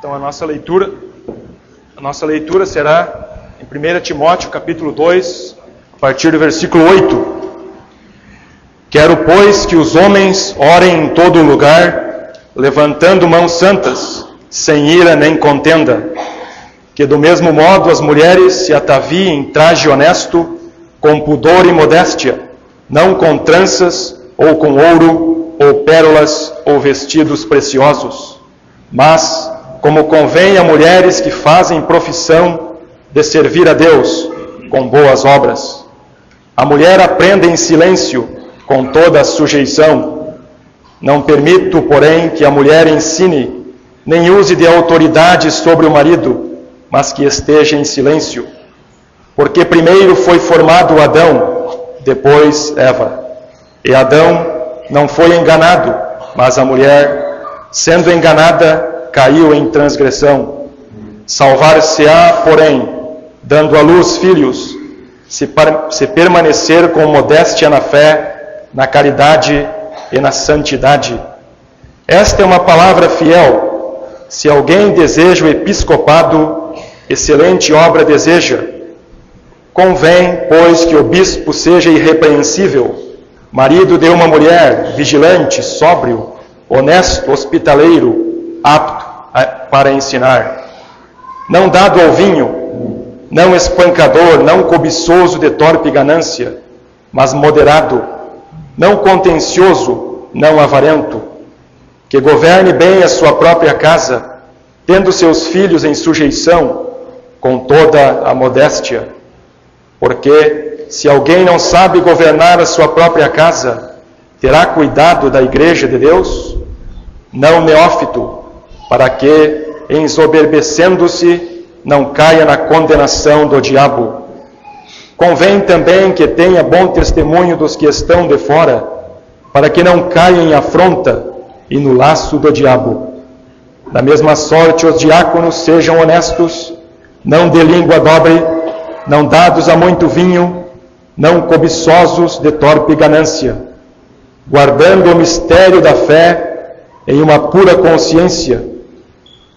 Então a nossa leitura será em 1 Timóteo capítulo 2, a partir do versículo 8. Quero, pois, que os homens orem em todo lugar, levantando mãos santas, sem ira nem contenda. Que do mesmo modo as mulheres se ataviem em traje honesto, com pudor e modéstia, não com tranças, ou com ouro, ou pérolas, ou vestidos preciosos, mas como convém a mulheres que fazem profissão de servir a Deus com boas obras. A mulher aprenda em silêncio, com toda a sujeição. Não permito, porém, que a mulher ensine, nem use de autoridade sobre o marido, mas que esteja em silêncio. Porque primeiro foi formado Adão, depois Eva. E Adão não foi enganado, mas a mulher, sendo enganada, caiu em transgressão. Salvar-se-á, porém, dando à luz filhos, se permanecer com modéstia na fé, na caridade e na santidade. Esta é uma palavra fiel. Se alguém deseja o episcopado, excelente obra deseja. Convém, pois, que o bispo seja irrepreensível, marido de uma mulher, vigilante, sóbrio, honesto, hospitaleiro, apto para ensinar. Não dado ao vinho, não espancador, não cobiçoso de torpe ganância, mas moderado, não contencioso, não avarento, que governe bem a sua própria casa, tendo seus filhos em sujeição, com toda a modéstia. Porque, se alguém não sabe governar a sua própria casa, terá cuidado da igreja de Deus? Não neófito, para que, ensoberbecendo-se, não caia na condenação do diabo. Convém também que tenha bom testemunho dos que estão de fora, para que não caia em afronta e no laço do diabo. Da mesma sorte, os diáconos sejam honestos, não de língua dobre, não dados a muito vinho, não cobiçosos de torpe ganância, guardando o mistério da fé em uma pura consciência,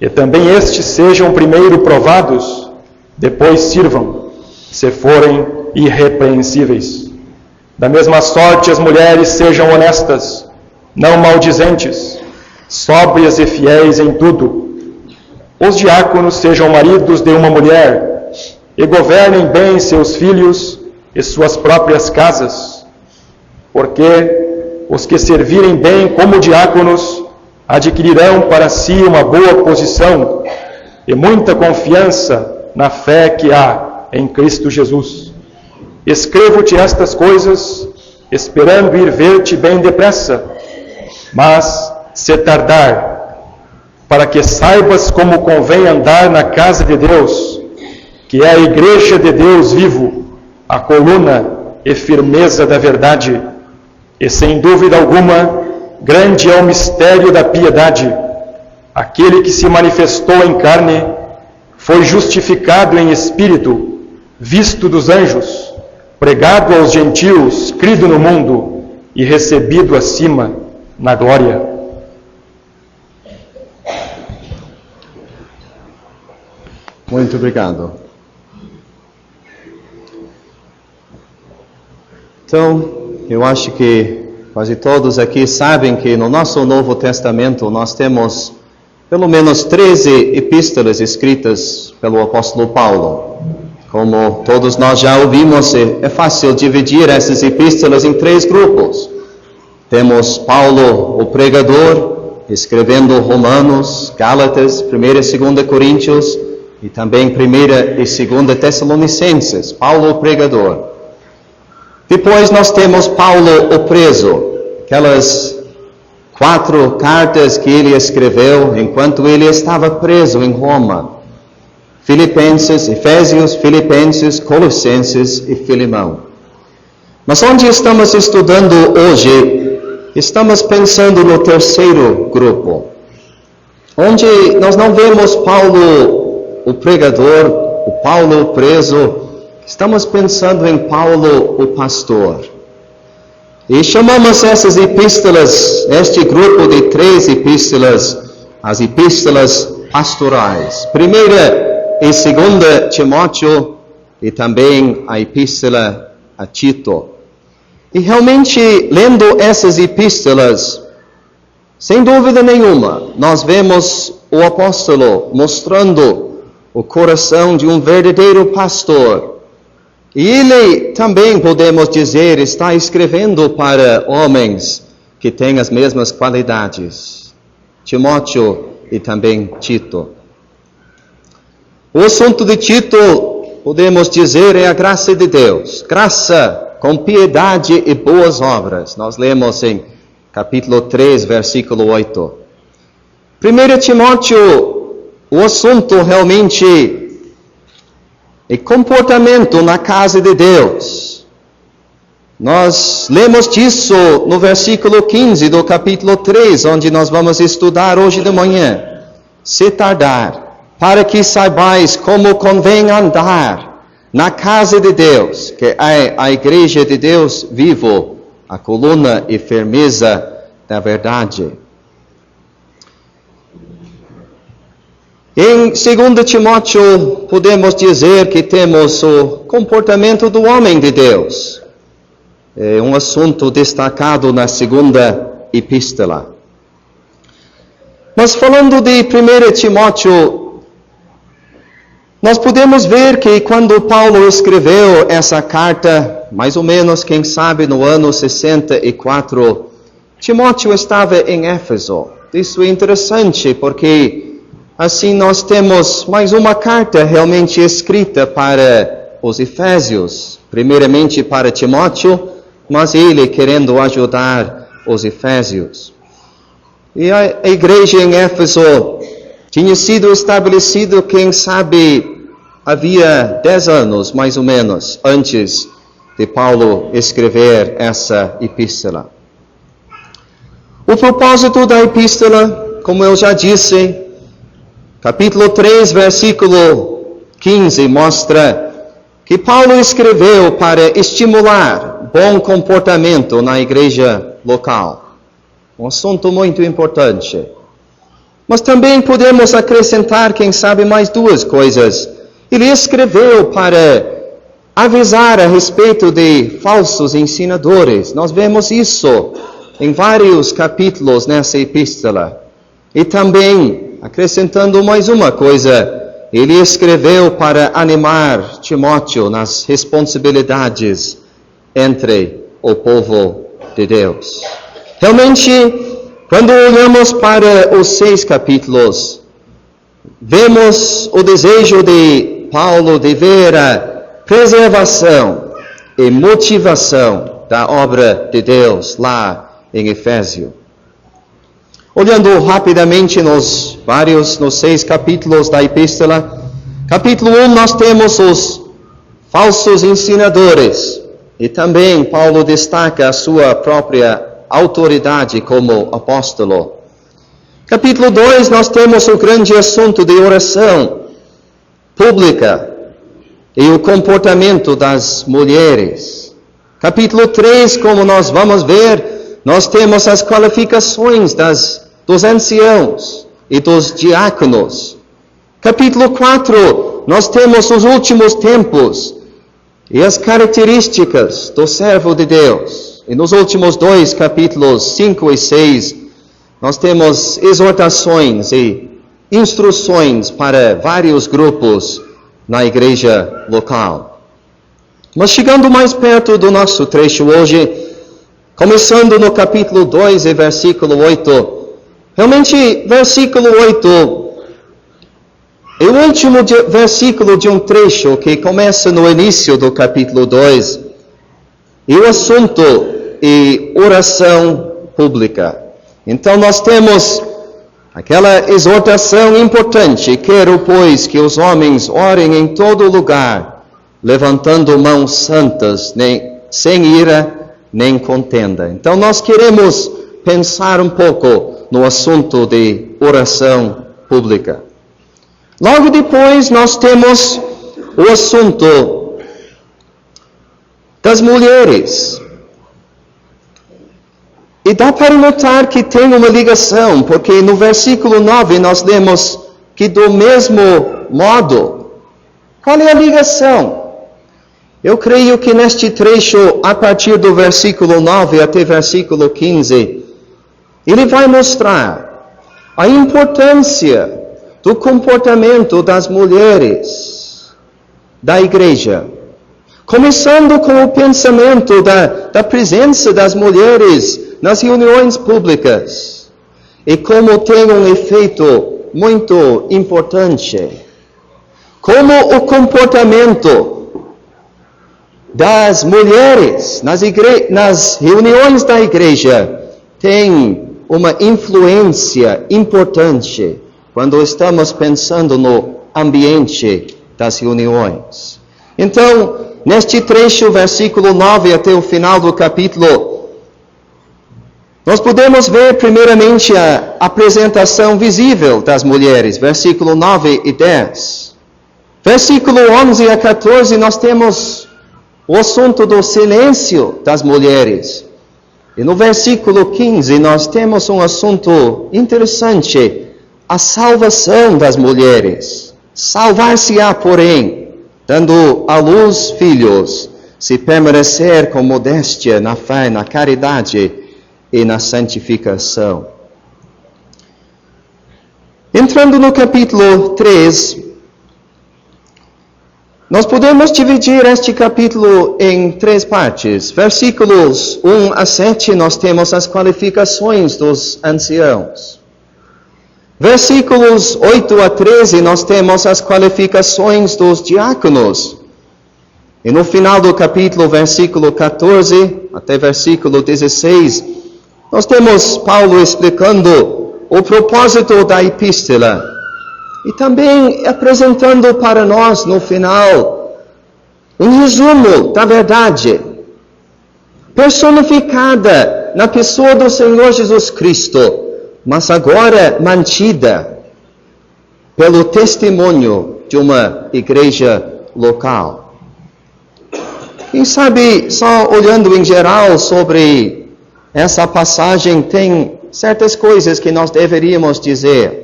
e também estes sejam primeiro provados, depois sirvam, se forem irrepreensíveis. Da mesma sorte, as mulheres sejam honestas, não maldizentes, sóbrias e fiéis em tudo. Os diáconos sejam maridos de uma mulher, e governem bem seus filhos e suas próprias casas, porque os que servirem bem como diáconos adquirirão para si uma boa posição e muita confiança na fé que há em Cristo Jesus. Escrevo-te estas coisas, esperando ir ver-te bem depressa, mas se tardar, para que saibas como convém andar na casa de Deus, que é a igreja de Deus vivo, a coluna e firmeza da verdade. E sem dúvida alguma, grande é o mistério da piedade. Aquele que se manifestou em carne foi justificado em espírito, visto dos anjos, pregado aos gentios, crido no mundo e recebido acima na glória. Muito obrigado. Então, eu acho que quase todos aqui sabem que no nosso Novo Testamento nós temos pelo menos 13 epístolas escritas pelo apóstolo Paulo. Como todos nós já ouvimos, é fácil dividir essas epístolas em 3 grupos. Temos Paulo, o pregador, escrevendo Romanos, Gálatas, 1 e 2 Coríntios e também 1 e 2 Tessalonicenses. Paulo, o pregador. Depois nós temos Paulo, o preso, aquelas 4 cartas que ele escreveu enquanto ele estava preso em Roma. Filipenses, Efésios, Filipenses, Colossenses e Filemão. Mas onde estamos estudando hoje, estamos pensando no terceiro grupo, onde nós não vemos Paulo, o pregador, o Paulo, o preso. Estamos pensando em Paulo, o pastor. E chamamos essas epístolas, este grupo de 3 epístolas, as epístolas pastorais. Primeira e segunda Timóteo e também a epístola a Tito. E realmente, lendo essas epístolas, sem dúvida nenhuma, nós vemos o apóstolo mostrando o coração de um verdadeiro pastor. E ele também, podemos dizer, está escrevendo para homens que têm as mesmas qualidades. Timóteo e também Tito. O assunto de Tito, podemos dizer, é a graça de Deus. Graça com piedade e boas obras. Nós lemos em capítulo 3, versículo 8. 1 Timóteo, o assunto realmente é comportamento na casa de Deus. Nós lemos disso no versículo 15 do capítulo 3, onde nós vamos estudar hoje de manhã. Se tardar, para que saibais como convém andar na casa de Deus, que é a igreja de Deus vivo, a coluna e firmeza da verdade. Em 2 Timóteo, podemos dizer que temos o comportamento do homem de Deus. É um assunto destacado na segunda epístola. Mas falando de 1 Timóteo, nós podemos ver que quando Paulo escreveu essa carta, mais ou menos, quem sabe, no ano 64, Timóteo estava em Éfeso. Isso é interessante, porque assim nós temos mais uma carta realmente escrita para os Efésios, primeiramente para Timóteo, mas ele querendo ajudar os Efésios. E a igreja em Éfeso tinha sido estabelecida, quem sabe, havia 10 anos, mais ou menos, antes de Paulo escrever essa epístola. O propósito da epístola, como eu já disse, capítulo 3, versículo 15, mostra que Paulo escreveu para estimular bom comportamento na igreja local. Um assunto muito importante. Mas também podemos acrescentar, quem sabe, mais 2 coisas. Ele escreveu para avisar a respeito de falsos ensinadores. Nós vemos isso em vários capítulos nessa epístola. E também, acrescentando mais uma coisa, ele escreveu para animar Timóteo nas responsabilidades entre o povo de Deus. Realmente, quando olhamos para os 6 capítulos, vemos o desejo de Paulo de ver a preservação e motivação da obra de Deus lá em Efésio. Olhando rapidamente nos 6 capítulos da epístola, capítulo 1 nós temos os falsos ensinadores, e também Paulo destaca a sua própria autoridade como apóstolo. Capítulo 2 nós temos o grande assunto de oração pública e o comportamento das mulheres. Capítulo 3, como nós vamos ver, nós temos as qualificações dos anciãos e dos diáconos. Capítulo 4, nós temos os últimos tempos e as características do servo de Deus. E nos últimos 2 capítulos, 5 e 6, nós temos exortações e instruções para vários grupos na igreja local. Mas chegando mais perto do nosso trecho hoje, começando no capítulo 2 e versículo 8, realmente, versículo 8 é o último versículo de um trecho que começa no início do capítulo 2. E o assunto é oração pública. Então nós temos aquela exortação importante: quero, pois, que os homens orem em todo lugar, levantando mãos santas, sem ira nem contenda. Então nós queremos pensar um pouco no assunto de oração pública. Logo depois nós temos o assunto das mulheres. E dá para notar que tem uma ligação, porque no versículo 9 nós lemos que do mesmo modo, qual é a ligação? Eu creio que neste trecho, a partir do versículo 9 até versículo 15, ele vai mostrar a importância do comportamento das mulheres da igreja. Começando com o pensamento da presença das mulheres nas reuniões públicas. E como tem um efeito muito importante. Como o comportamento das mulheres nas reuniões da igreja tem uma influência importante quando estamos pensando no ambiente das reuniões. Então, neste trecho, versículo 9 até o final do capítulo, nós podemos ver primeiramente a apresentação visível das mulheres, versículo 9 e 10. Versículo 11 a 14, nós temos o assunto do silêncio das mulheres. E no versículo 15, nós temos um assunto interessante, a salvação das mulheres. Salvar-se-á, porém, dando à luz filhos, se permanecer com modéstia na fé, na caridade e na santificação. Entrando no capítulo 3, nós podemos dividir este capítulo em 3 partes. Versículos 1 a 7, nós temos as qualificações dos anciãos. Versículos 8 a 13, nós temos as qualificações dos diáconos. E no final do capítulo, versículo 14 até versículo 16, nós temos Paulo explicando o propósito da epístola. E também apresentando para nós, no final, um resumo da verdade, personificada na pessoa do Senhor Jesus Cristo, mas agora mantida pelo testemunho de uma igreja local. Quem sabe, só olhando em geral sobre essa passagem, tem certas coisas que nós deveríamos dizer.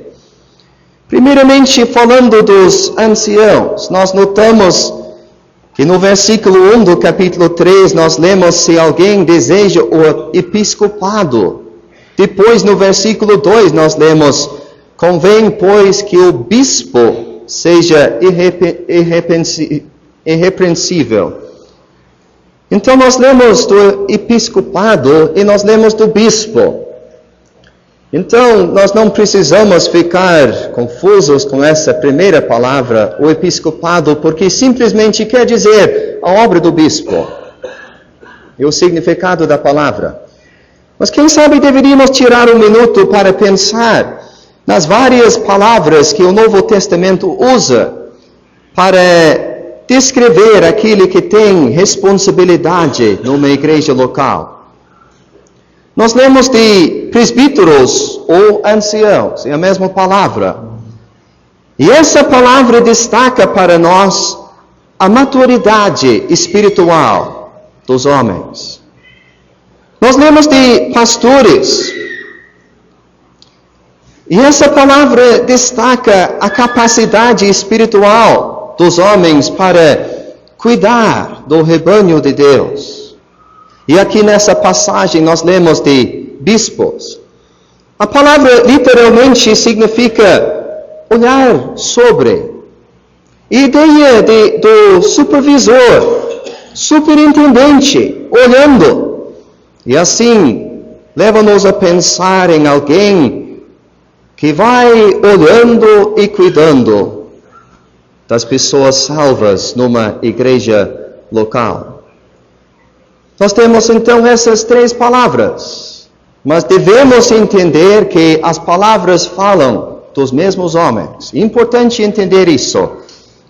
Primeiramente, falando dos anciãos, nós notamos que no versículo 1 do capítulo 3, nós lemos se alguém deseja o episcopado. Depois, no versículo 2, nós lemos, convém, pois, que o bispo seja irrepreensível. Então, nós lemos do episcopado e nós lemos do bispo. Então, nós não precisamos ficar confusos com essa primeira palavra, o episcopado, porque simplesmente quer dizer a obra do bispo e o significado da palavra. Mas quem sabe deveríamos tirar um minuto para pensar nas várias palavras que o Novo Testamento usa para descrever aquele que tem responsabilidade numa igreja local. Nós lemos de presbíteros ou anciãos, é a mesma palavra. E essa palavra destaca para nós a maturidade espiritual dos homens. Nós lemos de pastores. E essa palavra destaca a capacidade espiritual dos homens para cuidar do rebanho de Deus. E aqui nessa passagem nós lemos de bispos. A palavra literalmente significa olhar sobre. Ideia do supervisor, superintendente, olhando. E assim, leva-nos a pensar em alguém que vai olhando e cuidando das pessoas salvas numa igreja local. Nós temos então essas 3 palavras, mas devemos entender que as palavras falam dos mesmos homens. É importante entender isso.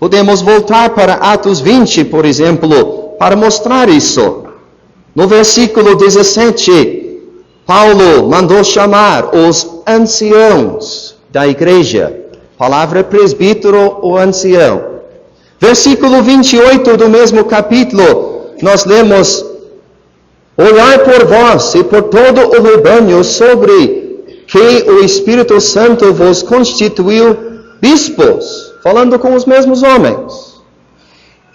Podemos voltar para Atos 20, por exemplo, para mostrar isso. No versículo 17, Paulo mandou chamar os anciãos da igreja. Palavra presbítero ou ancião. Versículo 28 do mesmo capítulo, nós lemos: olhai por vós e por todo o rebanho sobre que o Espírito Santo vos constituiu bispos, falando com os mesmos homens.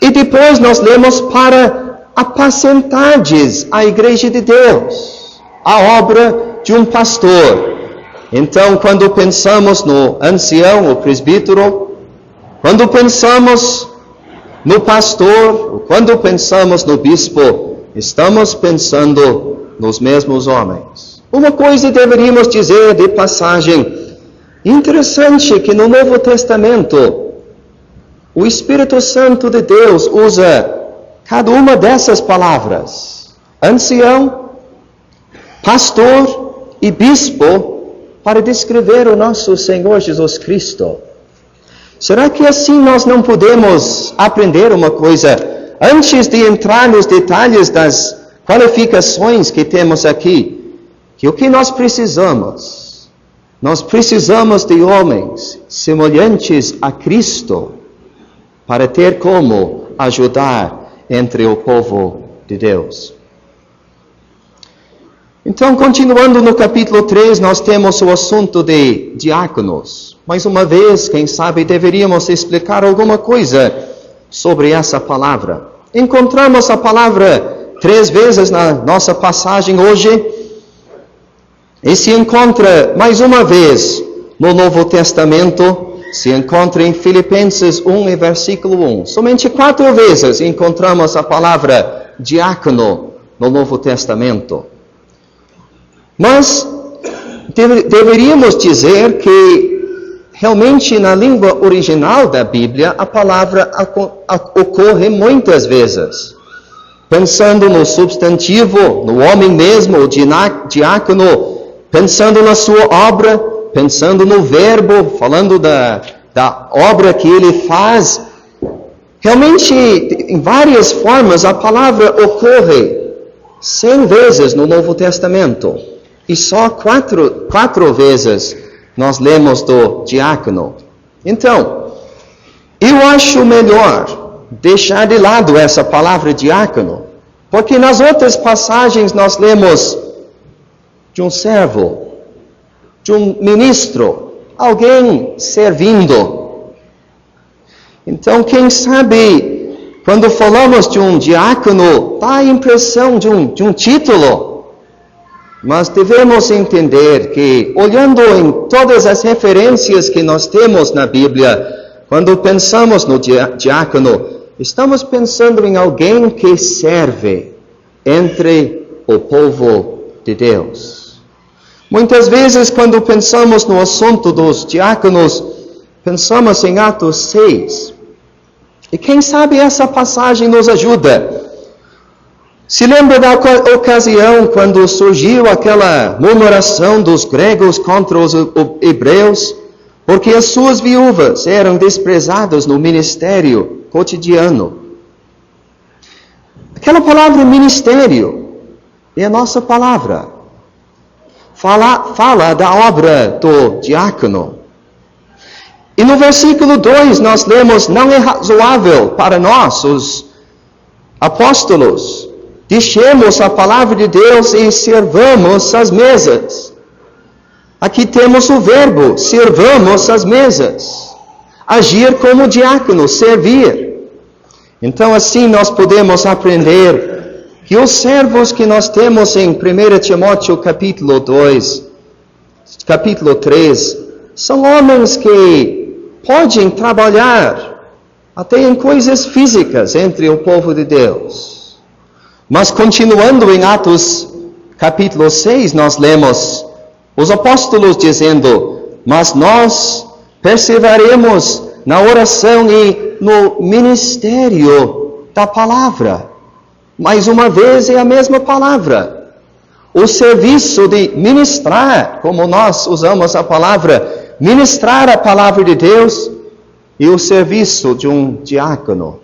E depois nós lemos para apacentares a igreja de Deus, a obra de um pastor. Então, quando pensamos no ancião, o presbítero, quando pensamos no pastor, quando pensamos no bispo, estamos pensando nos mesmos homens. Uma coisa deveríamos dizer de passagem, interessante que no Novo Testamento, o Espírito Santo de Deus usa cada uma dessas palavras, ancião, pastor e bispo, para descrever o nosso Senhor Jesus Cristo. Será que assim nós não podemos aprender uma coisa antes de entrar nos detalhes das qualificações que temos aqui? Que o que nós precisamos? Nós precisamos de homens semelhantes a Cristo para ter como ajudar entre o povo de Deus. Então, continuando no capítulo 3, nós temos o assunto de diáconos. Mais uma vez, quem sabe, deveríamos explicar alguma coisa sobre essa palavra. Encontramos a palavra 3 vezes na nossa passagem hoje, e se encontra mais uma vez no Novo Testamento, se encontra em Filipenses 1 e versículo 1. Somente 4 vezes encontramos a palavra diácono no Novo Testamento. Mas deveríamos dizer que realmente na língua original da Bíblia a palavra ocorre muitas vezes. Pensando no substantivo, no homem mesmo, o diácono, pensando na sua obra, pensando no verbo, falando da obra que ele faz. Realmente, em várias formas, a palavra ocorre 100 vezes no Novo Testamento. E só 4 vezes nós lemos do diácono. Então, eu acho melhor deixar de lado essa palavra diácono, porque nas outras passagens nós lemos de um servo, de um ministro, alguém servindo. Então, quem sabe, quando falamos de um diácono, dá a impressão de um título. Mas devemos entender que, olhando em todas as referências que nós temos na Bíblia, quando pensamos no diácono, estamos pensando em alguém que serve entre o povo de Deus. Muitas vezes, quando pensamos no assunto dos diáconos, pensamos em Atos 6. E quem sabe essa passagem nos ajuda. Se lembra da ocasião quando surgiu aquela murmuração dos gregos contra os hebreus, porque as suas viúvas eram desprezadas no ministério cotidiano? Aquela palavra ministério é a nossa palavra. Fala da obra do diácono. E no versículo 2 nós lemos, não é razoável para nós, os apóstolos, deixemos a palavra de Deus e servamos as mesas. Aqui temos o verbo, servamos as mesas. Agir como diácono, servir. Então assim nós podemos aprender que os servos que nós temos em 1 Timóteo capítulo 2, capítulo 3, são homens que podem trabalhar até em coisas físicas entre o povo de Deus. Mas continuando em Atos capítulo 6, nós lemos os apóstolos dizendo, mas nós perseveraremos na oração e no ministério da palavra. Mais uma vez é a mesma palavra. O serviço de ministrar, como nós usamos a palavra, ministrar a palavra de Deus, e o serviço de um diácono.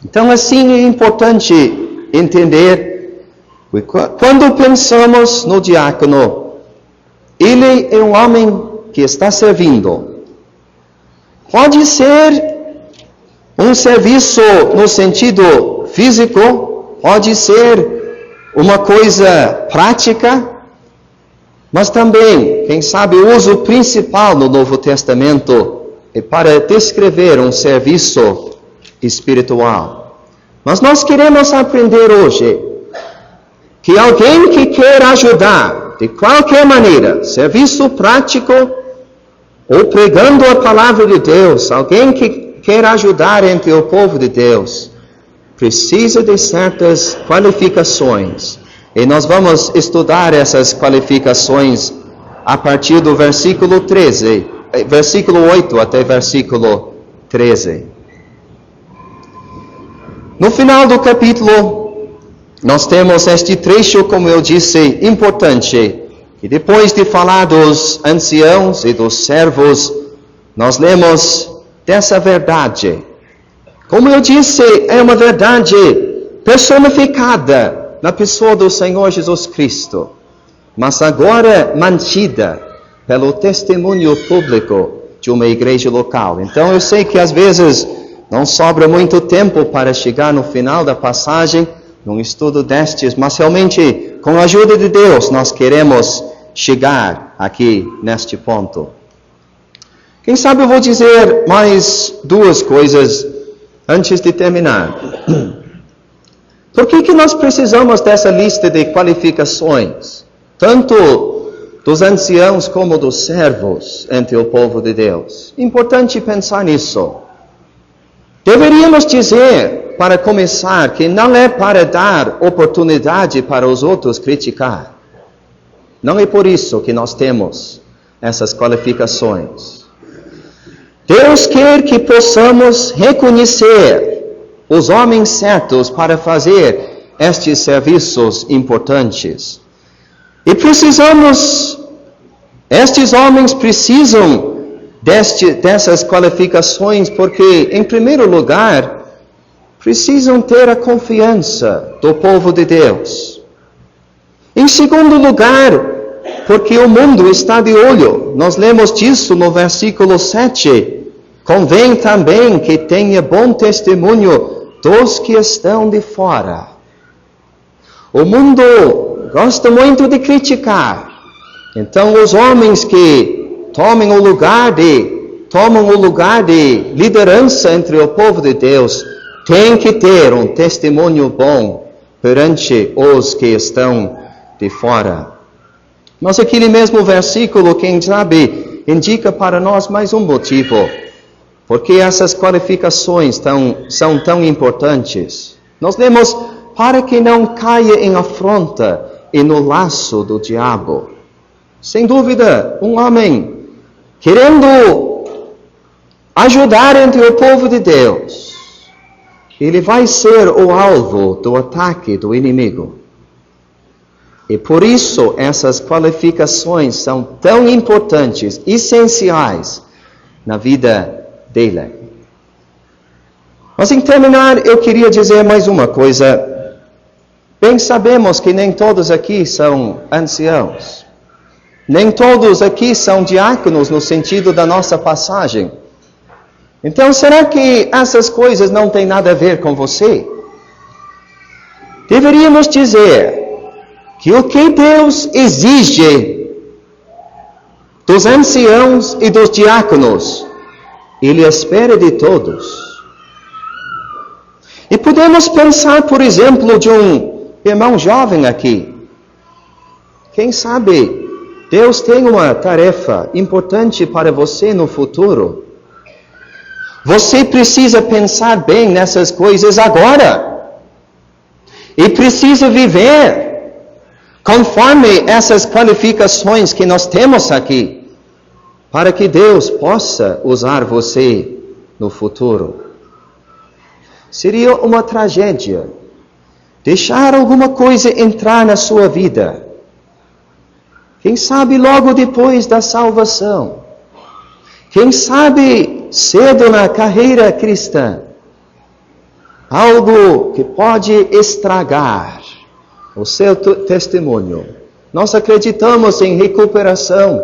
Então assim é importante entender, quando pensamos no diácono, ele é um homem que está servindo. Pode ser um serviço no sentido físico, pode ser uma coisa prática, mas também, quem sabe, o uso principal no Novo Testamento é para descrever um serviço espiritual. Mas nós queremos aprender hoje que alguém que quer ajudar, de qualquer maneira, serviço prático, ou pregando a palavra de Deus, alguém que quer ajudar entre o povo de Deus, precisa de certas qualificações. E nós vamos estudar essas qualificações a partir do versículo 8 até versículo 13. No final do capítulo, nós temos este trecho, como eu disse, importante, que depois de falar dos anciãos e dos servos, nós lemos dessa verdade. Como eu disse, é uma verdade personificada na pessoa do Senhor Jesus Cristo, mas agora mantida pelo testemunho público de uma igreja local. Então eu sei que às vezes não sobra muito tempo para chegar no final da passagem, num estudo destes, mas realmente, com a ajuda de Deus, nós queremos chegar aqui neste ponto. Quem sabe eu vou dizer mais duas coisas antes de terminar. Por que nós precisamos dessa lista de qualificações, tanto dos anciãos como dos servos entre o povo de Deus? Importante pensar nisso. Deveríamos dizer, para começar, que não é para dar oportunidade para os outros criticar. Não é por isso que nós temos essas qualificações. Deus quer que possamos reconhecer os homens certos para fazer estes serviços importantes. E estes homens precisam dessas qualificações porque, em primeiro lugar, precisam ter a confiança do povo de Deus. Em segundo lugar, porque o mundo está de olho. Nós lemos disso no versículo 7. Convém também que tenha bom testemunho dos que estão de fora. O mundo gosta muito de criticar. Então, os homens que tomam o lugar de liderança entre o povo de Deus têm que ter um testemunho bom perante os que estão de fora. Mas aquele mesmo versículo, quem sabe, indica para nós mais um motivo. Porque essas qualificações são tão importantes. Nós lemos, para que não caia em afronta e no laço do diabo. Sem dúvida, um homem querendo ajudar entre o povo de Deus, ele vai ser o alvo do ataque do inimigo. E por isso essas qualificações são tão importantes, essenciais na vida dele. Mas em terminar, eu queria dizer mais uma coisa. Bem sabemos que nem todos aqui são anciãos. Nem todos aqui são diáconos no sentido da nossa passagem. Então, será que essas coisas não têm nada a ver com você? Deveríamos dizer que o que Deus exige dos anciãos e dos diáconos, Ele espera de todos. E podemos pensar, por exemplo, de um irmão jovem aqui. Quem sabe Deus tem uma tarefa importante para você no futuro. Você precisa pensar bem nessas coisas agora. E precisa viver conforme essas qualificações que nós temos aqui, para que Deus possa usar você no futuro. Seria uma tragédia deixar alguma coisa entrar na sua vida. Quem sabe logo depois da salvação. Quem sabe cedo na carreira cristã. Algo que pode estragar o seu testemunho. Nós acreditamos em recuperação.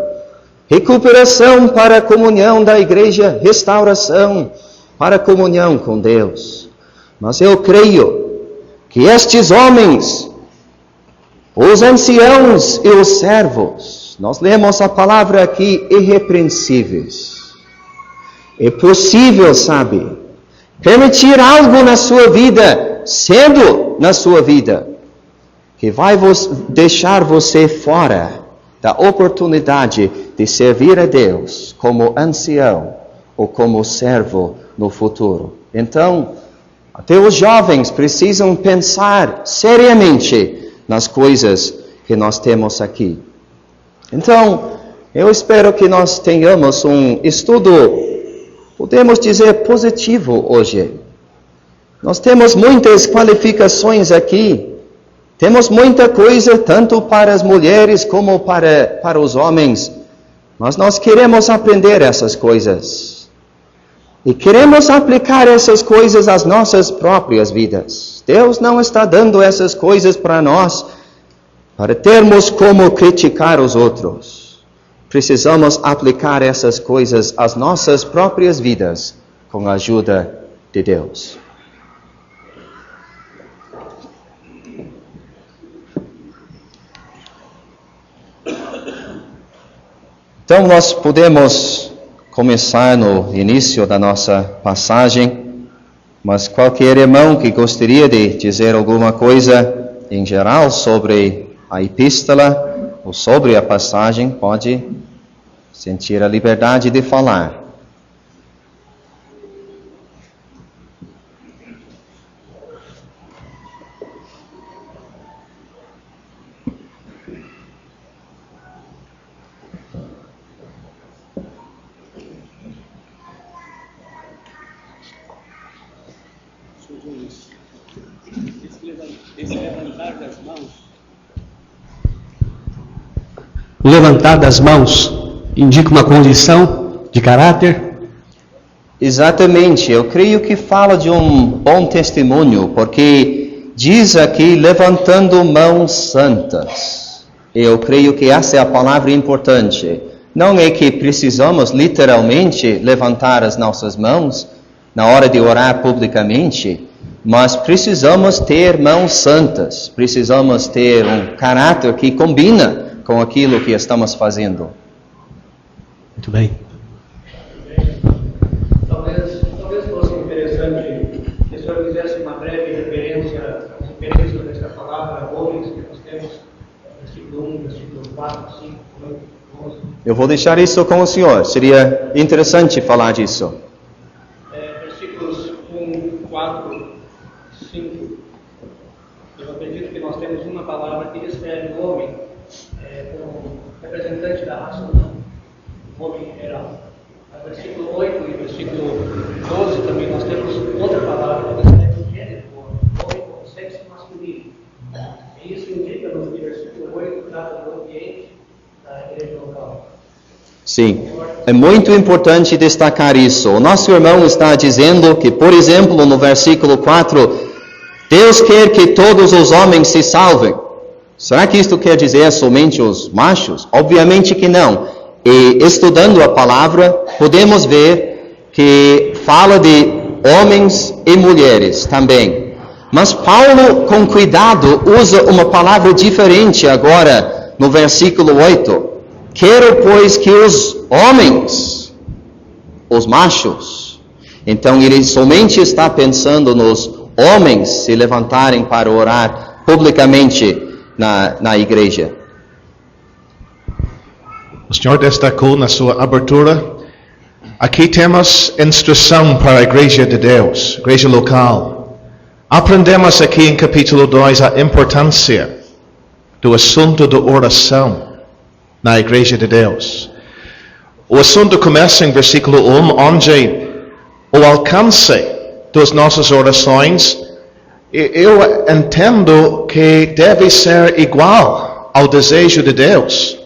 Recuperação para a comunhão da igreja. Restauração para a comunhão com Deus. Mas eu creio que estes homens, os anciãos e os servos, nós lemos a palavra aqui, irrepreensíveis. É possível, sabe? Permitir algo na sua vida, cedo na sua vida, que vai deixar você fora da oportunidade de servir a Deus como ancião ou como servo no futuro. Então, até os jovens precisam pensar seriamente nas coisas que nós temos aqui. Então, eu espero que nós tenhamos um estudo, podemos dizer, positivo hoje. Nós temos muitas qualificações aqui. Temos muita coisa, tanto para as mulheres como para os homens. Mas nós queremos aprender essas coisas. E queremos aplicar essas coisas às nossas próprias vidas. Deus não está dando essas coisas para nós, para termos como criticar os outros. Precisamos aplicar essas coisas às nossas próprias vidas, com a ajuda de Deus. Então nós podemos começar no início da nossa passagem, mas qualquer irmão que gostaria de dizer alguma coisa em geral sobre a epístola ou sobre a passagem, pode sentir a liberdade de falar. O levantar das mãos indica uma condição de caráter? Exatamente, eu creio que fala de um bom testemunho, porque diz aqui levantando mãos santas. Eu creio que essa é a palavra importante. Não é que precisamos literalmente levantar as nossas mãos na hora de orar publicamente, mas precisamos ter mãos santas, precisamos ter um caráter que combina com aquilo que estamos fazendo. Muito bem. Talvez fosse interessante se o senhor fizesse uma breve referência às referências desta palavra, homens, que nós temos, versículo 1, versículo 4, 5, 8, 11. Eu vou deixar isso com o senhor, seria interessante falar disso. Versículos 1, 4, 5. Eu acredito que nós temos uma palavra que descreve o homem como representante da raça humana, o homem em geral. No versículo 8 e versículo 12 também nós temos outra palavra que descreve o gênero do homem como sexo masculino. E isso indica no versículo 8 trata do ambiente da igreja local. Sim, é muito importante destacar isso. O nosso irmão está dizendo que, por exemplo, no versículo 4, Deus quer que todos os homens se salvem. Será que isto quer dizer somente os machos? Obviamente que não. E estudando a palavra, podemos ver que fala de homens e mulheres também. Mas Paulo, com cuidado, usa uma palavra diferente agora no versículo 8. Quero, pois, que os homens, os machos, então ele somente está pensando nos homens se levantarem para orar publicamente na igreja. O Senhor destacou na sua abertura, aqui temos instrução para a igreja de Deus, igreja local. Aprendemos aqui em capítulo 2 a importância do assunto da oração na igreja de Deus. O assunto começa em versículo 1, onde o alcance das nossas orações, eu entendo que deve ser igual ao desejo de Deus.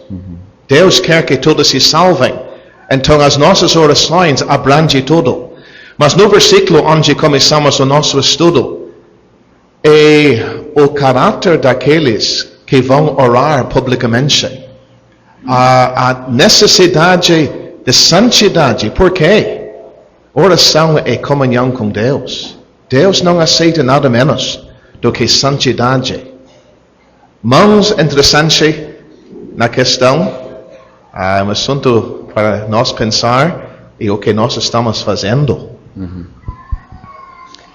Deus quer que todos se salvem, então as nossas orações abrangem tudo. Mas no versículo onde começamos o nosso estudo, é o caráter daqueles que vão orar publicamente. A necessidade de santidade. Por quê? Oração é comunhão com Deus. Deus não aceita nada menos do que santidade. Mãos interessante na questão, um assunto para nós pensar. e o que nós estamos fazendo.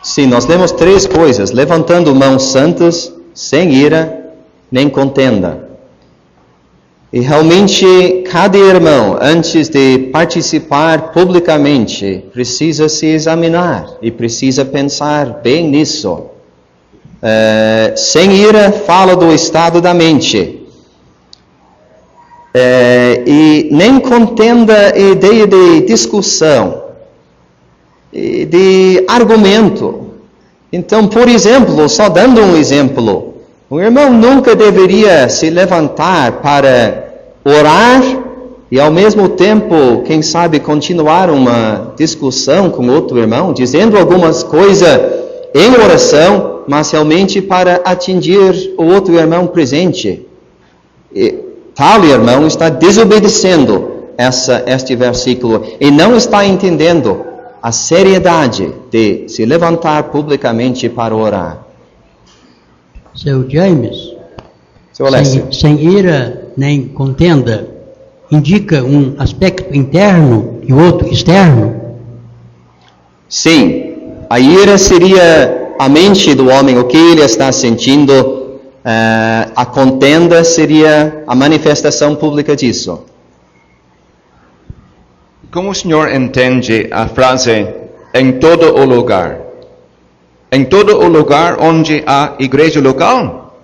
Sim, nós lemos 3 coisas: levantando mãos santas, sem ira, nem contenda. E realmente, cada irmão, antes de participar publicamente, precisa se examinar e precisa pensar bem nisso. Sem ira, fala do estado da mente. E nem contenda ideia de discussão, de argumento. Então, por exemplo, só dando um exemplo, o irmão nunca deveria se levantar para orar e ao mesmo tempo, quem sabe, continuar uma discussão com outro irmão, dizendo algumas coisas em oração, mas realmente para atingir o outro irmão presente. E tal irmão está desobedecendo este versículo e não está entendendo a seriedade de se levantar publicamente para orar. Seu James, Seu Alessio. sem ira nem contenda, indica um aspecto interno e outro externo? Sim, a ira seria a mente do homem, o que ele está sentindo. A contenda seria a manifestação pública disso. Como o senhor entende a frase em todo o lugar? Em todo o lugar onde há igreja local?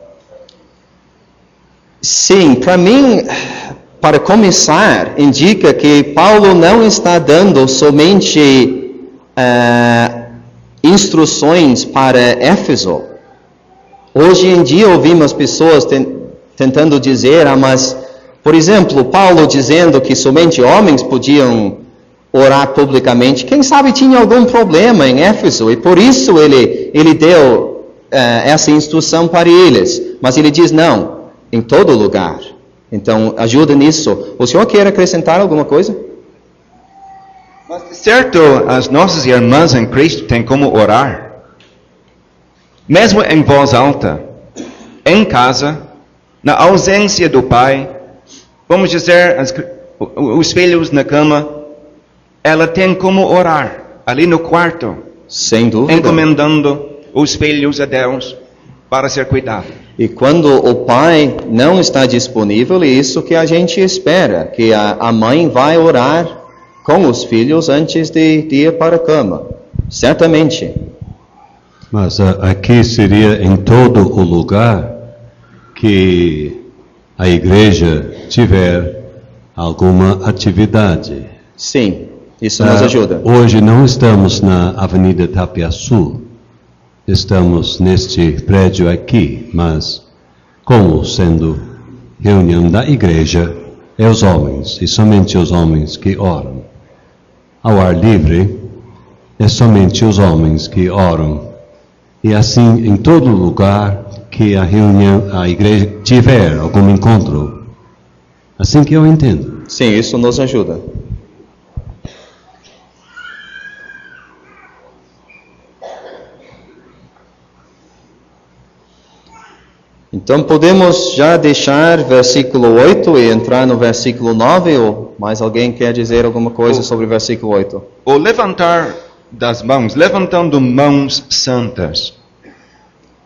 Sim, para mim, para começar, indica que Paulo não está dando somente instruções para Éfeso. Hoje em dia ouvimos pessoas tentando dizer, mas, por exemplo, Paulo dizendo que somente homens podiam orar publicamente. Quem sabe tinha algum problema em Éfeso e por isso ele deu essa instrução para eles. Mas ele diz não, em todo lugar. Então ajuda nisso. O senhor quer acrescentar alguma coisa? Mas certo, as nossas irmãs em Cristo têm como orar. Mesmo em voz alta, em casa, na ausência do pai, vamos dizer, os filhos na cama, ela tem como orar, ali no quarto. Sem dúvida. Encomendando os filhos a Deus para ser cuidado. E quando o pai não está disponível, é isso que a gente espera, que a mãe vai orar com os filhos antes de ir para a cama. Certamente. Mas aqui seria em todo o lugar que a igreja tiver alguma atividade. Sim, isso nos ajuda. Hoje não estamos na Avenida Tapiaçu, estamos neste prédio aqui, mas como sendo reunião da igreja, é os homens, e somente os homens que oram. Ao ar livre, é somente os homens que oram. E assim, em todo lugar que a reunião, a igreja tiver algum encontro. Assim que eu entendo. Sim, isso nos ajuda. Então podemos já deixar versículo 8 e entrar no versículo 9, ou mais alguém quer dizer alguma coisa sobre o versículo 8? O levantar das mãos, levantando mãos santas.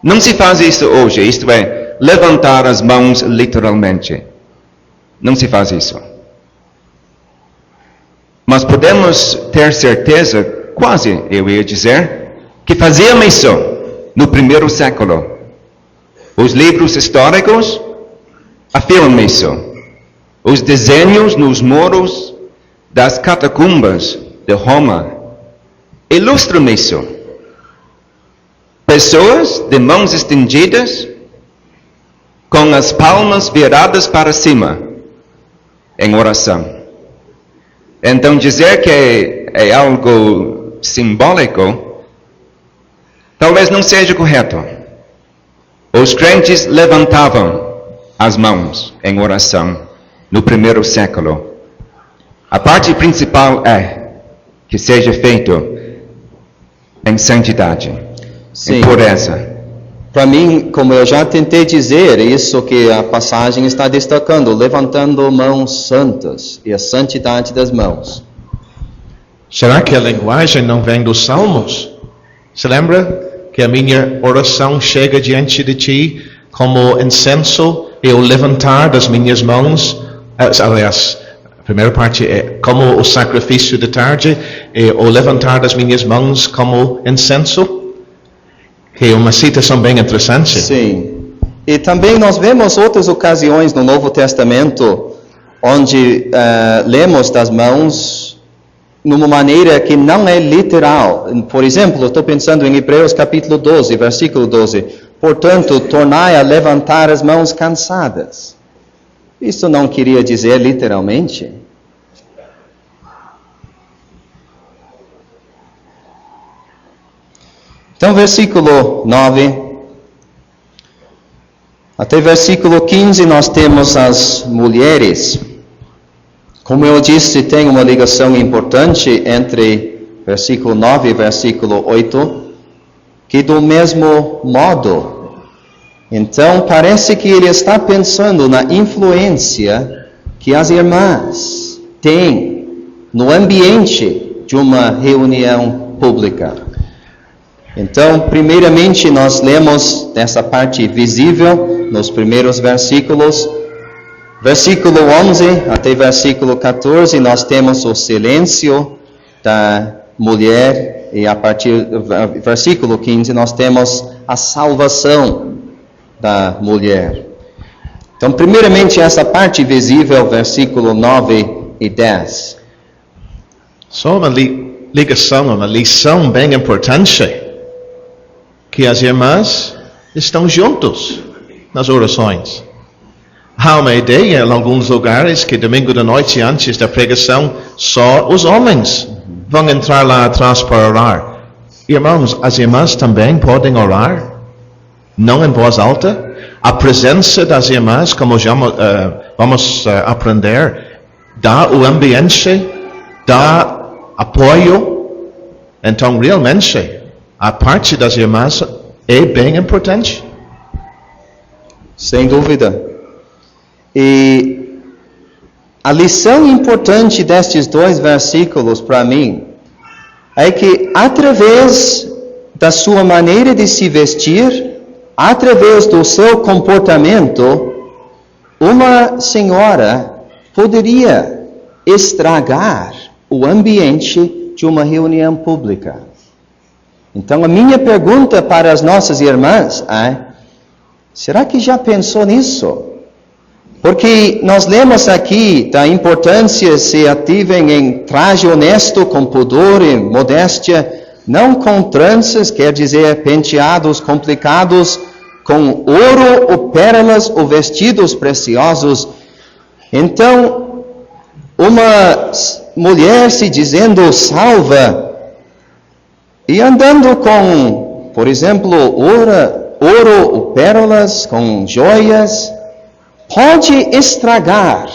Não se faz isso hoje, isto é, levantar as mãos literalmente. Não se faz isso. Mas podemos ter certeza, quase eu ia dizer, que faziam isso no primeiro século. Os livros históricos afirmam isso. Os desenhos nos muros das catacumbas de Roma ilustram isso. Pessoas de mãos estendidas, com as palmas viradas para cima, em oração. Então dizer que é algo simbólico, talvez não seja correto. Os crentes levantavam as mãos em oração no primeiro século. A parte principal é que seja feito em santidade, Sim. em pureza. Para mim, como eu já tentei dizer, isso que a passagem está destacando, levantando mãos santas e a santidade das mãos. Será que a linguagem não vem dos Salmos? Se lembra que a minha oração chega diante de ti como incenso e o levantar das minhas mãos? Aliás, a primeira parte é como o sacrifício de tarde e o levantar das minhas mãos como incenso? Que é uma citação bem interessante. Sim. E também nós vemos outras ocasiões no Novo Testamento onde lemos das mãos numa maneira que não é literal. Por exemplo, estou pensando em Hebreus capítulo 12, versículo 12. Portanto, tornai a levantar as mãos cansadas. Isso não queria dizer literalmente. Então, versículo 9, até versículo 15, nós temos as mulheres. Como eu disse, tem uma ligação importante entre versículo 9 e versículo 8, que do mesmo modo. Então, parece que ele está pensando na influência que as irmãs têm no ambiente de uma reunião pública. Então, primeiramente, nós lemos nessa parte visível, nos primeiros versículos. Versículo 11 até versículo 14, nós temos o silêncio da mulher. E a partir do versículo 15, nós temos a salvação da mulher. Então, primeiramente, essa parte visível, versículo 9 e 10. Só uma ligação, uma lição bem importante. Que as irmãs estão juntos nas orações. Há uma ideia em alguns lugares que domingo da noite antes da pregação só os homens vão entrar lá atrás para orar. Irmãos, as irmãs também podem orar, não em voz alta. A presença das irmãs, como já vamos aprender, dá o ambiente, dá apoio. Então, realmente, a parte das irmãs é bem importante. Sem dúvida. E a lição importante destes dois versículos para mim é que através da sua maneira de se vestir, através do seu comportamento, uma senhora poderia estragar o ambiente de uma reunião pública. Então a minha pergunta para as nossas irmãs é: será que já pensou nisso? Porque nós lemos aqui da importância se ativem em traje honesto, com pudor e modéstia, não com tranças, quer dizer penteados complicados, com ouro ou pérolas ou vestidos preciosos. Então, uma mulher se dizendo salva e andando com, por exemplo, ouro ou pérolas, com joias, pode estragar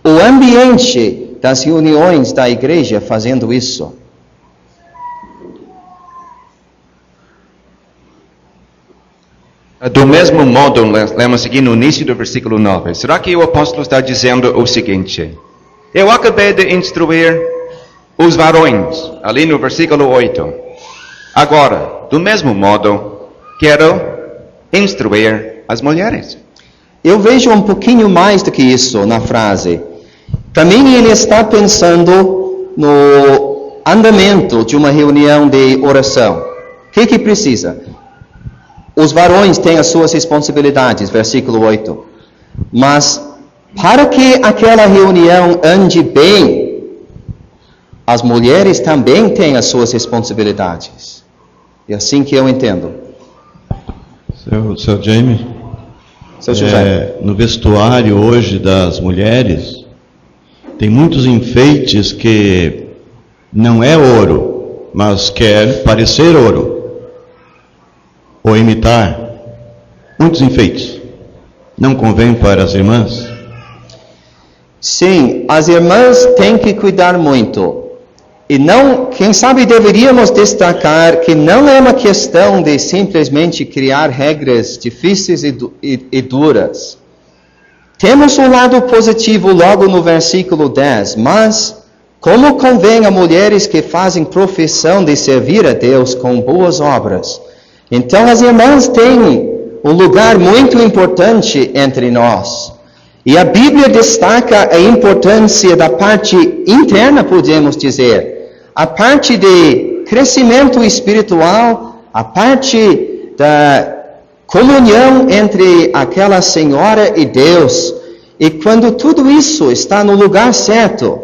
o ambiente das reuniões da igreja fazendo isso. Do mesmo modo, lemos aqui no início do versículo 9. Será que o apóstolo está dizendo o seguinte? Eu acabei de instruir os varões, ali no versículo 8. Agora, do mesmo modo, quero instruir as mulheres. Eu vejo um pouquinho mais do que isso na frase. Para mim, ele está pensando no andamento de uma reunião de oração. O que precisa? Os varões têm as suas responsabilidades, versículo 8. Mas, para que aquela reunião ande bem, as mulheres também têm as suas responsabilidades. É assim que eu entendo. Seu James, no vestuário hoje das mulheres, tem muitos enfeites que não é ouro, mas quer parecer ouro, ou imitar. Muitos enfeites. Não convém para as irmãs? Sim, as irmãs têm que cuidar muito. E não, quem sabe deveríamos destacar que não é uma questão de simplesmente criar regras difíceis e duras. Temos um lado positivo logo no versículo 10, mas como convém a mulheres que fazem profissão de servir a Deus com boas obras. Então as irmãs têm um lugar muito importante entre nós. E a Bíblia destaca a importância da parte interna, podemos dizer. A parte de crescimento espiritual, a parte da comunhão entre aquela senhora e Deus. E quando tudo isso está no lugar certo,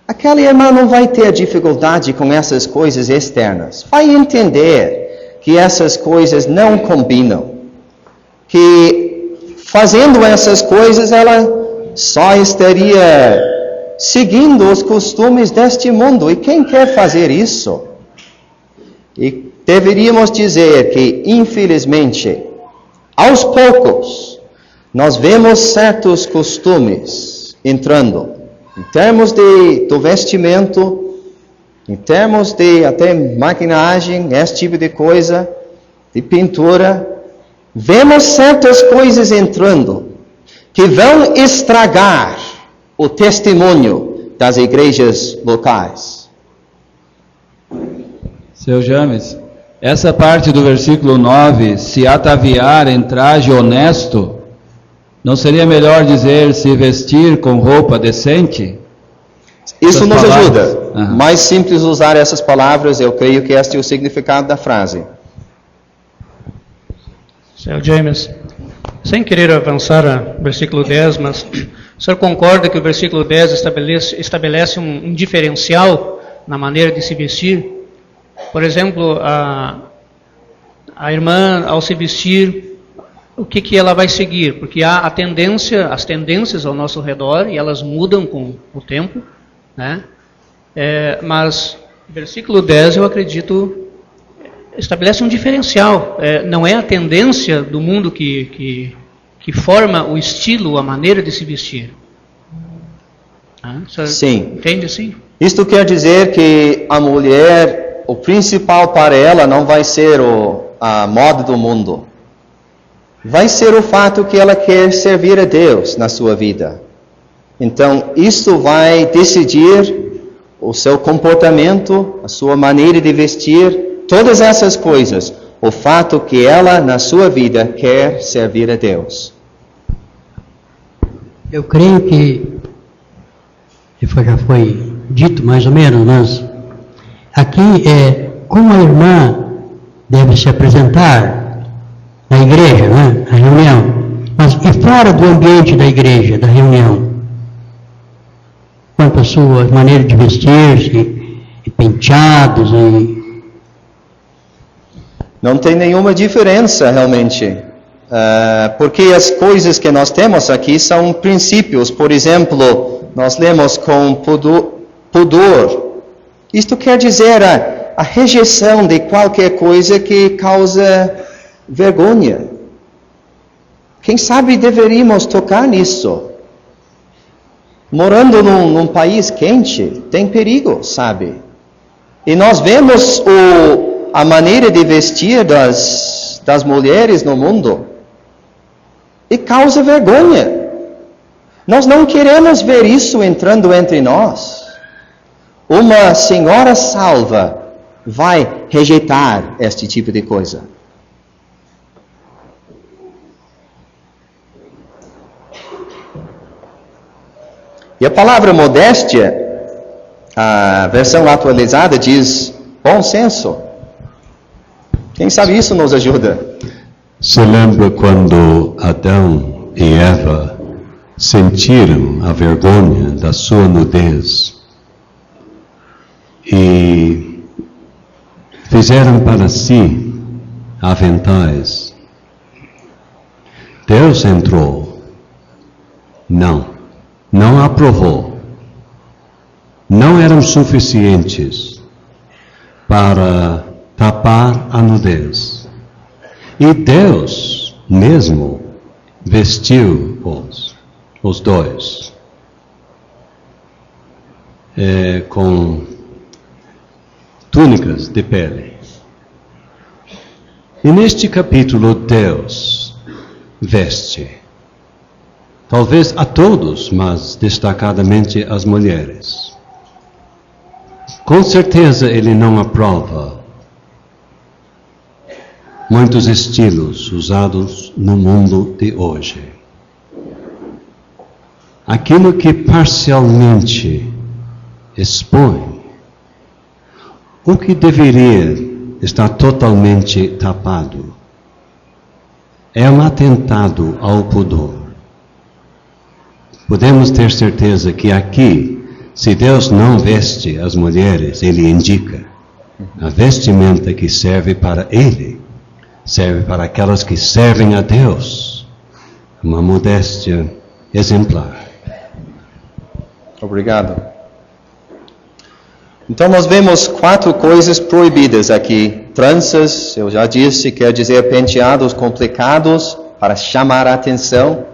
aquela irmã não vai ter dificuldade com essas coisas externas. Vai entender que essas coisas não combinam. Que fazendo essas coisas ela só estaria seguindo os costumes deste mundo. E quem quer fazer isso? E deveríamos dizer que, infelizmente, aos poucos, nós vemos certos costumes entrando, em termos do vestimento, em termos de até maquinagem, esse tipo de coisa, de pintura. Vemos certas coisas entrando, que vão estragar o testemunho das igrejas locais. Seu James, essa parte do versículo 9, se ataviar em traje honesto, não seria melhor dizer se vestir com roupa decente? Isso nos ajuda. Uhum. Mais simples usar essas palavras, eu creio que este é o significado da frase. Seu James, sem querer avançar ao versículo 10, mas o senhor concorda que o versículo 10 estabelece um diferencial na maneira de se vestir? Por exemplo, a irmã, ao se vestir, o que ela vai seguir? Porque há as tendências ao nosso redor, e elas mudam com o tempo, né? Mas o versículo 10, eu acredito, estabelece um diferencial. Não é a tendência do mundo que forma o estilo, a maneira de se vestir. Sim. Entende assim? Isto quer dizer que a mulher, o principal para ela não vai ser a moda do mundo. Vai ser o fato que ela quer servir a Deus na sua vida. Então, isso vai decidir o seu comportamento, a sua maneira de vestir, todas essas coisas. O fato que ela, na sua vida, quer servir a Deus. Eu creio que já foi dito mais ou menos, mas aqui é como a irmã deve se apresentar na igreja, né? Na reunião. Mas e fora do ambiente da igreja, da reunião? Quanto à sua maneira de vestir-se, e penteados, Não tem nenhuma diferença, realmente. Porque as coisas que nós temos aqui são princípios. Por exemplo, nós lemos com pudor. Isto quer dizer a rejeição de qualquer coisa que causa vergonha. Quem sabe deveríamos tocar nisso. Morando num país quente, tem perigo, sabe? E nós vemos a maneira de vestir das mulheres no mundo e causa vergonha. Nós não queremos ver isso entrando entre nós. Uma senhora salva vai rejeitar este tipo de coisa. E a palavra modéstia, a versão atualizada diz bom senso. Quem sabe isso nos ajuda? Se lembra quando Adão e Eva sentiram a vergonha da sua nudez e fizeram para si aventais. Deus entrou. Não aprovou. Não eram suficientes para tapar a nudez. E Deus mesmo vestiu os dois com túnicas de pele. E neste capítulo Deus veste talvez a todos, mas destacadamente as mulheres. Com certeza ele não aprova muitos estilos usados no mundo de hoje. Aquilo que parcialmente expõe o que deveria estar totalmente tapado é um atentado ao pudor. Podemos ter certeza que aqui, se Deus não veste as mulheres, Ele indica a vestimenta que serve para Ele, serve para aquelas que servem a Deus, uma modéstia exemplar. Obrigado. Então nós vemos 4 coisas proibidas aqui. Tranças, eu já disse, quer dizer penteados complicados para chamar a atenção.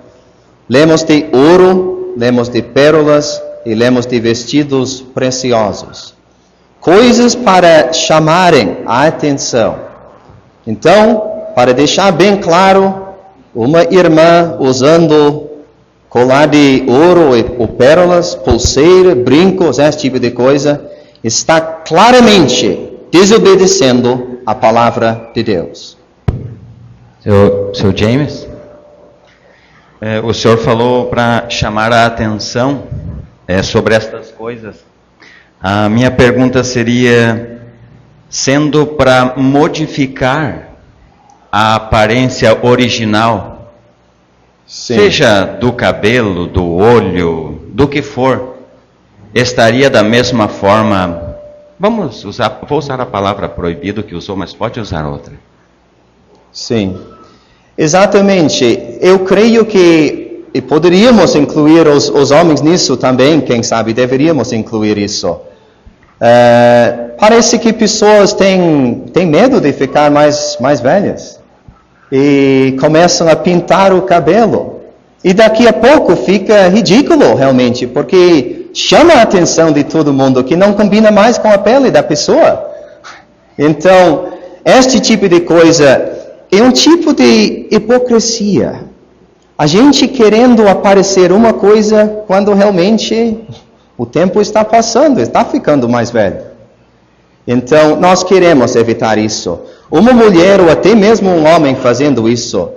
Lemos de ouro, lemos de pérolas e lemos de vestidos preciosos. Coisas para chamarem a atenção. Então, para deixar bem claro, uma irmã usando colar de ouro ou pérolas, pulseira, brincos, esse tipo de coisa, está claramente desobedecendo a palavra de Deus. Seu James, o senhor falou para chamar a atenção sobre estas coisas. A minha pergunta seria, sendo para modificar a aparência original, Sim. seja do cabelo, do olho, do que for, estaria da mesma forma, vou usar a palavra proibido que usou, mas pode usar outra. Sim, exatamente. Eu creio que poderíamos incluir os homens nisso também, quem sabe, deveríamos incluir isso. Parece que pessoas têm medo de ficar mais velhas e começam a pintar o cabelo. E daqui a pouco fica ridículo realmente, porque chama a atenção de todo mundo que não combina mais com a pele da pessoa. Então, este tipo de coisa é um tipo de hipocrisia. A gente querendo aparecer uma coisa quando realmente o tempo está passando, está ficando mais velho. Então, nós queremos evitar isso. Uma mulher ou até mesmo um homem fazendo isso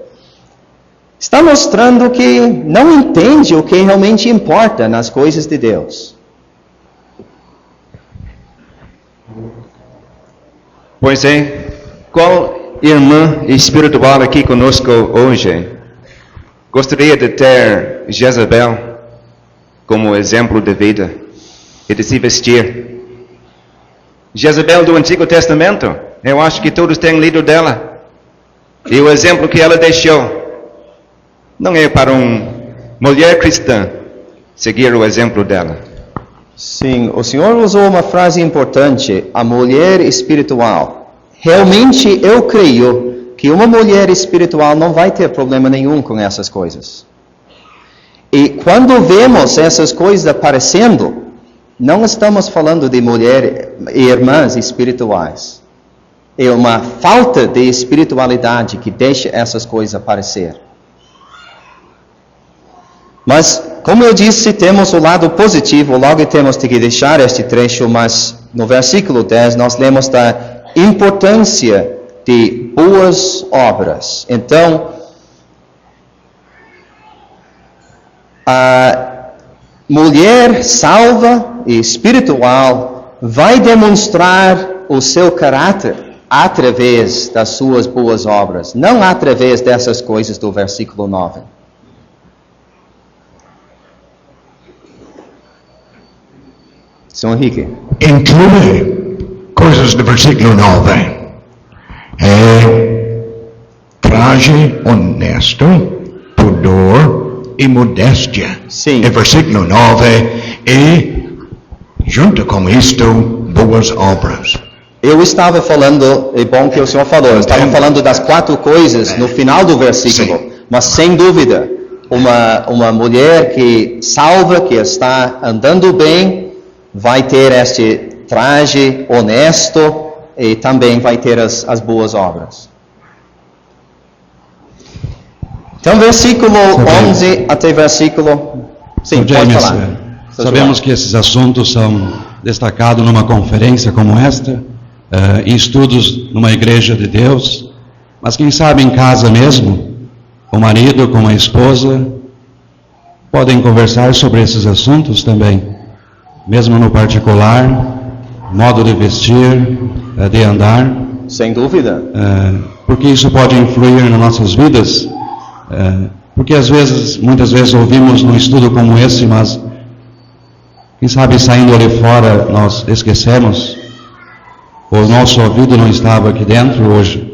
está mostrando que não entende o que realmente importa nas coisas de Deus. Pois é, qual irmã espiritual aqui conosco hoje gostaria de ter Jezabel como exemplo de vida e de se vestir? Jezabel do Antigo Testamento, eu acho que todos têm lido dela. E o exemplo que ela deixou não é para uma mulher cristã seguir o exemplo dela. Sim, o Senhor usou uma frase importante, a mulher espiritual. Realmente eu creio que uma mulher espiritual não vai ter problema nenhum com essas coisas. E quando vemos essas coisas aparecendo, não estamos falando de mulheres e irmãs espirituais. É uma falta de espiritualidade que deixa essas coisas aparecer. Mas, como eu disse, temos o lado positivo, logo temos que deixar este trecho, mas no versículo 10 nós lemos da importância de boas obras. Então, a mulher salva e espiritual vai demonstrar o seu caráter através das suas boas obras, não através dessas coisas do versículo 9. São Henrique. Inclui coisas do versículo 9. Traje honesto, pudor e modéstia. Sim. É versículo 9. E, junto com isto, boas obras. Eu estava falando, é bom que o senhor falou, eu estava falando das 4 coisas no final do versículo. Sim. Mas sem dúvida, uma mulher que salva, que está andando bem, vai ter este traje honesto e também vai ter as boas obras. Então, versículo 11 até versículo... Sim, pode falar. Sabemos que esses assuntos são destacado numa conferência como esta, em estudos numa igreja de Deus, mas quem sabe em casa mesmo, com o marido, com a esposa, podem conversar sobre esses assuntos também, mesmo no particular, modo de vestir, de andar. Sem dúvida. Porque isso pode influir nas nossas vidas, porque muitas vezes ouvimos num estudo como esse, mas quem sabe saindo ali fora nós esquecemos, ou o nosso ouvido não estava aqui dentro hoje.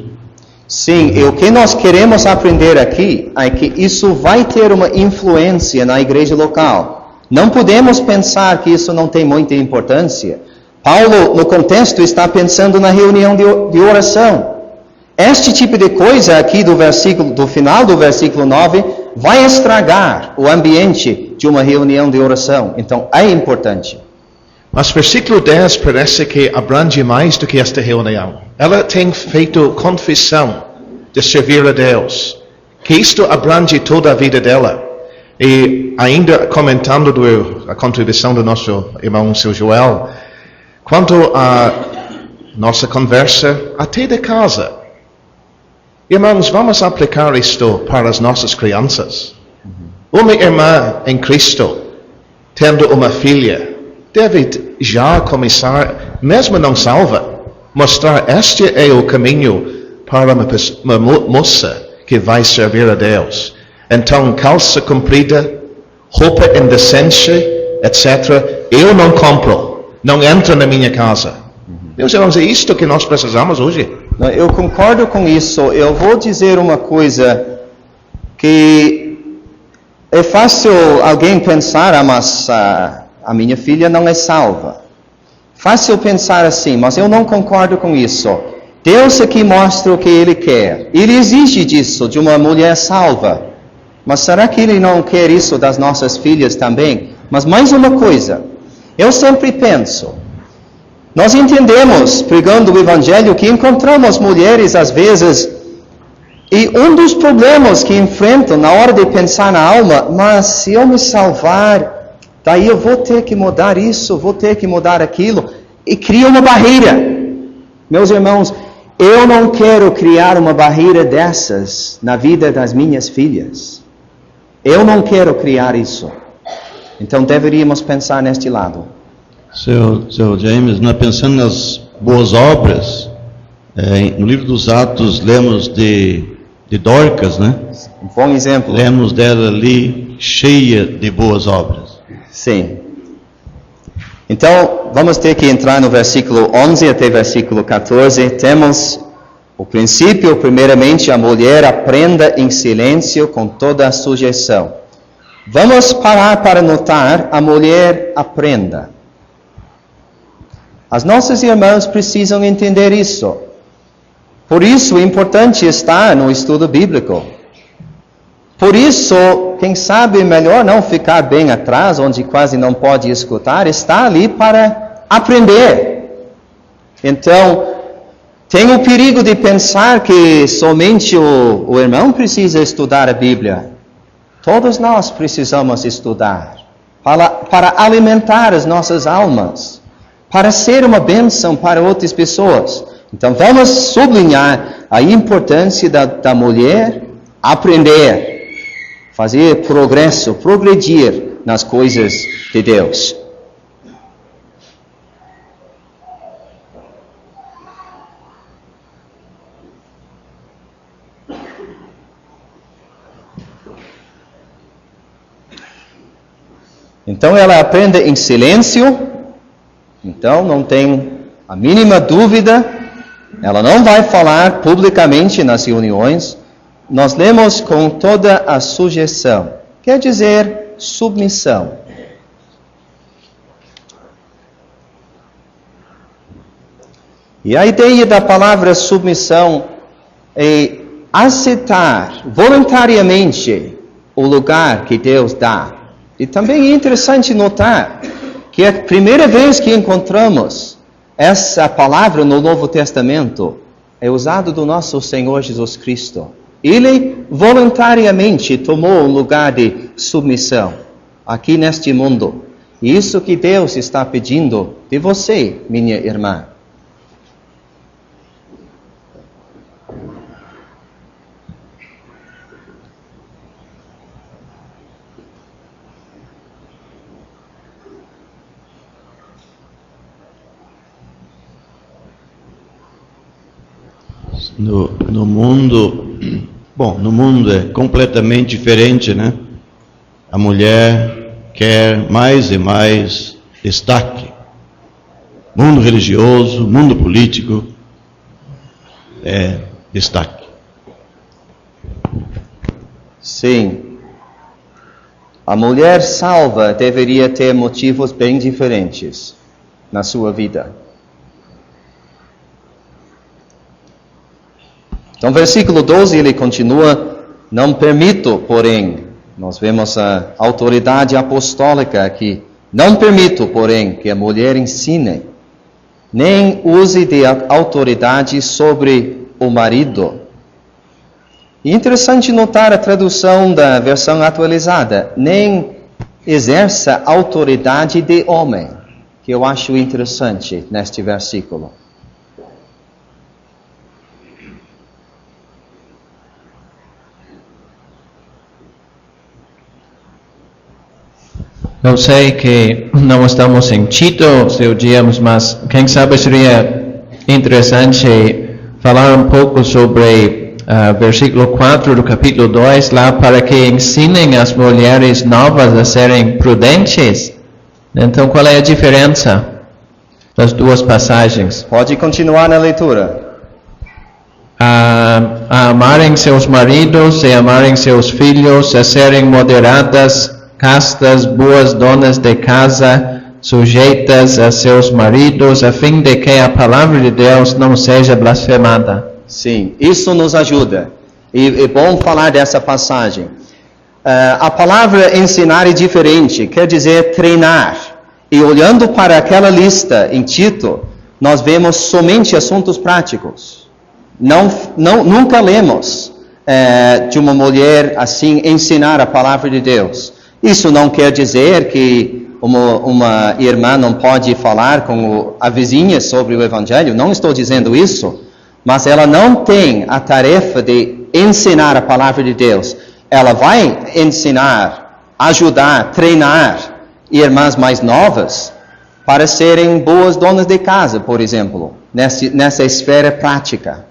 Sim, e o que nós queremos aprender aqui é que isso vai ter uma influência na igreja local. Não podemos pensar que isso não tem muita importância. Paulo, no contexto, está pensando na reunião de oração. Este tipo de coisa aqui do final do versículo 9 vai estragar o ambiente de uma reunião de oração. Então, é importante. Mas versículo 10 parece que abrange mais do que esta reunião. Ela tem feito confissão de servir a Deus, que isto abrange toda a vida dela. E ainda comentando a contribuição do nosso irmão seu Joel, quanto à nossa conversa até de casa. Irmãos, vamos aplicar isto para as nossas crianças. Uma irmã em Cristo, tendo uma filha, deve já começar, mesmo não salva, mostrar este é o caminho para uma moça que vai servir a Deus. Então, calça comprida, roupa indecente, etc. Eu não compro, não entra na minha casa. Meus irmãos, é isto que nós precisamos hoje. Eu concordo com isso. Eu vou dizer uma coisa que é fácil alguém pensar, mas a minha filha não é salva. Fácil pensar assim, mas eu não concordo com isso. Deus aqui mostra o que Ele quer. Ele exige disso, de uma mulher salva. Mas será que Ele não quer isso das nossas filhas também? Mas mais uma coisa, eu sempre penso, nós entendemos, pregando o Evangelho, que encontramos mulheres às vezes, e um dos problemas que enfrentam na hora de pensar na alma, mas se eu me salvar, daí eu vou ter que mudar isso, vou ter que mudar aquilo, e cria uma barreira. Meus irmãos, eu não quero criar uma barreira dessas na vida das minhas filhas. Eu não quero criar isso. Então deveríamos pensar neste lado. Seu James, nós pensando nas boas obras, no livro dos Atos lemos de Dorcas, né? Um bom exemplo. Lemos dela ali cheia de boas obras. Sim. Então, vamos ter que entrar no versículo 11 até versículo 14. Temos o princípio, primeiramente, a mulher aprenda em silêncio com toda a sujeição. Vamos parar para notar, a mulher aprenda. As nossas irmãs precisam entender isso. Por isso é importante estar no estudo bíblico. Por isso, quem sabe melhor não ficar bem atrás, onde quase não pode escutar, está ali para aprender. Então, tem o perigo de pensar que somente o irmão precisa estudar a Bíblia. Todos nós precisamos estudar para alimentar as nossas almas, para ser uma bênção para outras pessoas. Então vamos sublinhar a importância da mulher aprender, fazer progresso, progredir nas coisas de Deus. Então ela aprende em silêncio, então não tem a mínima dúvida, ela não vai falar publicamente nas reuniões. Nós lemos com toda a sujeição, quer dizer submissão. E a ideia da palavra submissão é aceitar voluntariamente o lugar que Deus dá. E também é interessante notar que a primeira vez que encontramos essa palavra no Novo Testamento é usada do nosso Senhor Jesus Cristo. Ele voluntariamente tomou um lugar de submissão aqui neste mundo. Isso que Deus está pedindo de você, minha irmã. No mundo, bom, no mundo é completamente diferente, né? A mulher quer mais e mais destaque. Mundo religioso, mundo político, é destaque. Sim. A mulher salva deveria ter motivos bem diferentes na sua vida. Então, versículo 12, ele continua: não permito, porém, nós vemos a autoridade apostólica aqui, não permito, porém, que a mulher ensine, nem use de autoridade sobre o marido. E interessante notar a tradução da versão atualizada, nem exerça autoridade de homem, que eu acho interessante neste versículo. Eu sei que não estamos em Tito, se digamos, mas quem sabe seria interessante falar um pouco sobre versículo 4 do capítulo 2, lá para que ensinem as mulheres novas a serem prudentes. Então, qual é a diferença das duas passagens? Pode continuar na leitura. A amarem seus maridos e amarem seus filhos, a serem moderadas, castas, boas donas de casa, sujeitas a seus maridos, a fim de que a palavra de Deus não seja blasfemada. Sim, isso nos ajuda. E é bom falar dessa passagem. A palavra ensinar é diferente, quer dizer treinar. E olhando para aquela lista em Tito, nós vemos somente assuntos práticos. Nunca lemos de uma mulher assim ensinar a palavra de Deus. Isso não quer dizer que uma irmã não pode falar com a vizinha sobre o Evangelho, não estou dizendo isso, mas ela não tem a tarefa de ensinar a palavra de Deus. Ela vai ensinar, ajudar, treinar irmãs mais novas para serem boas donas de casa, por exemplo, nessa esfera prática.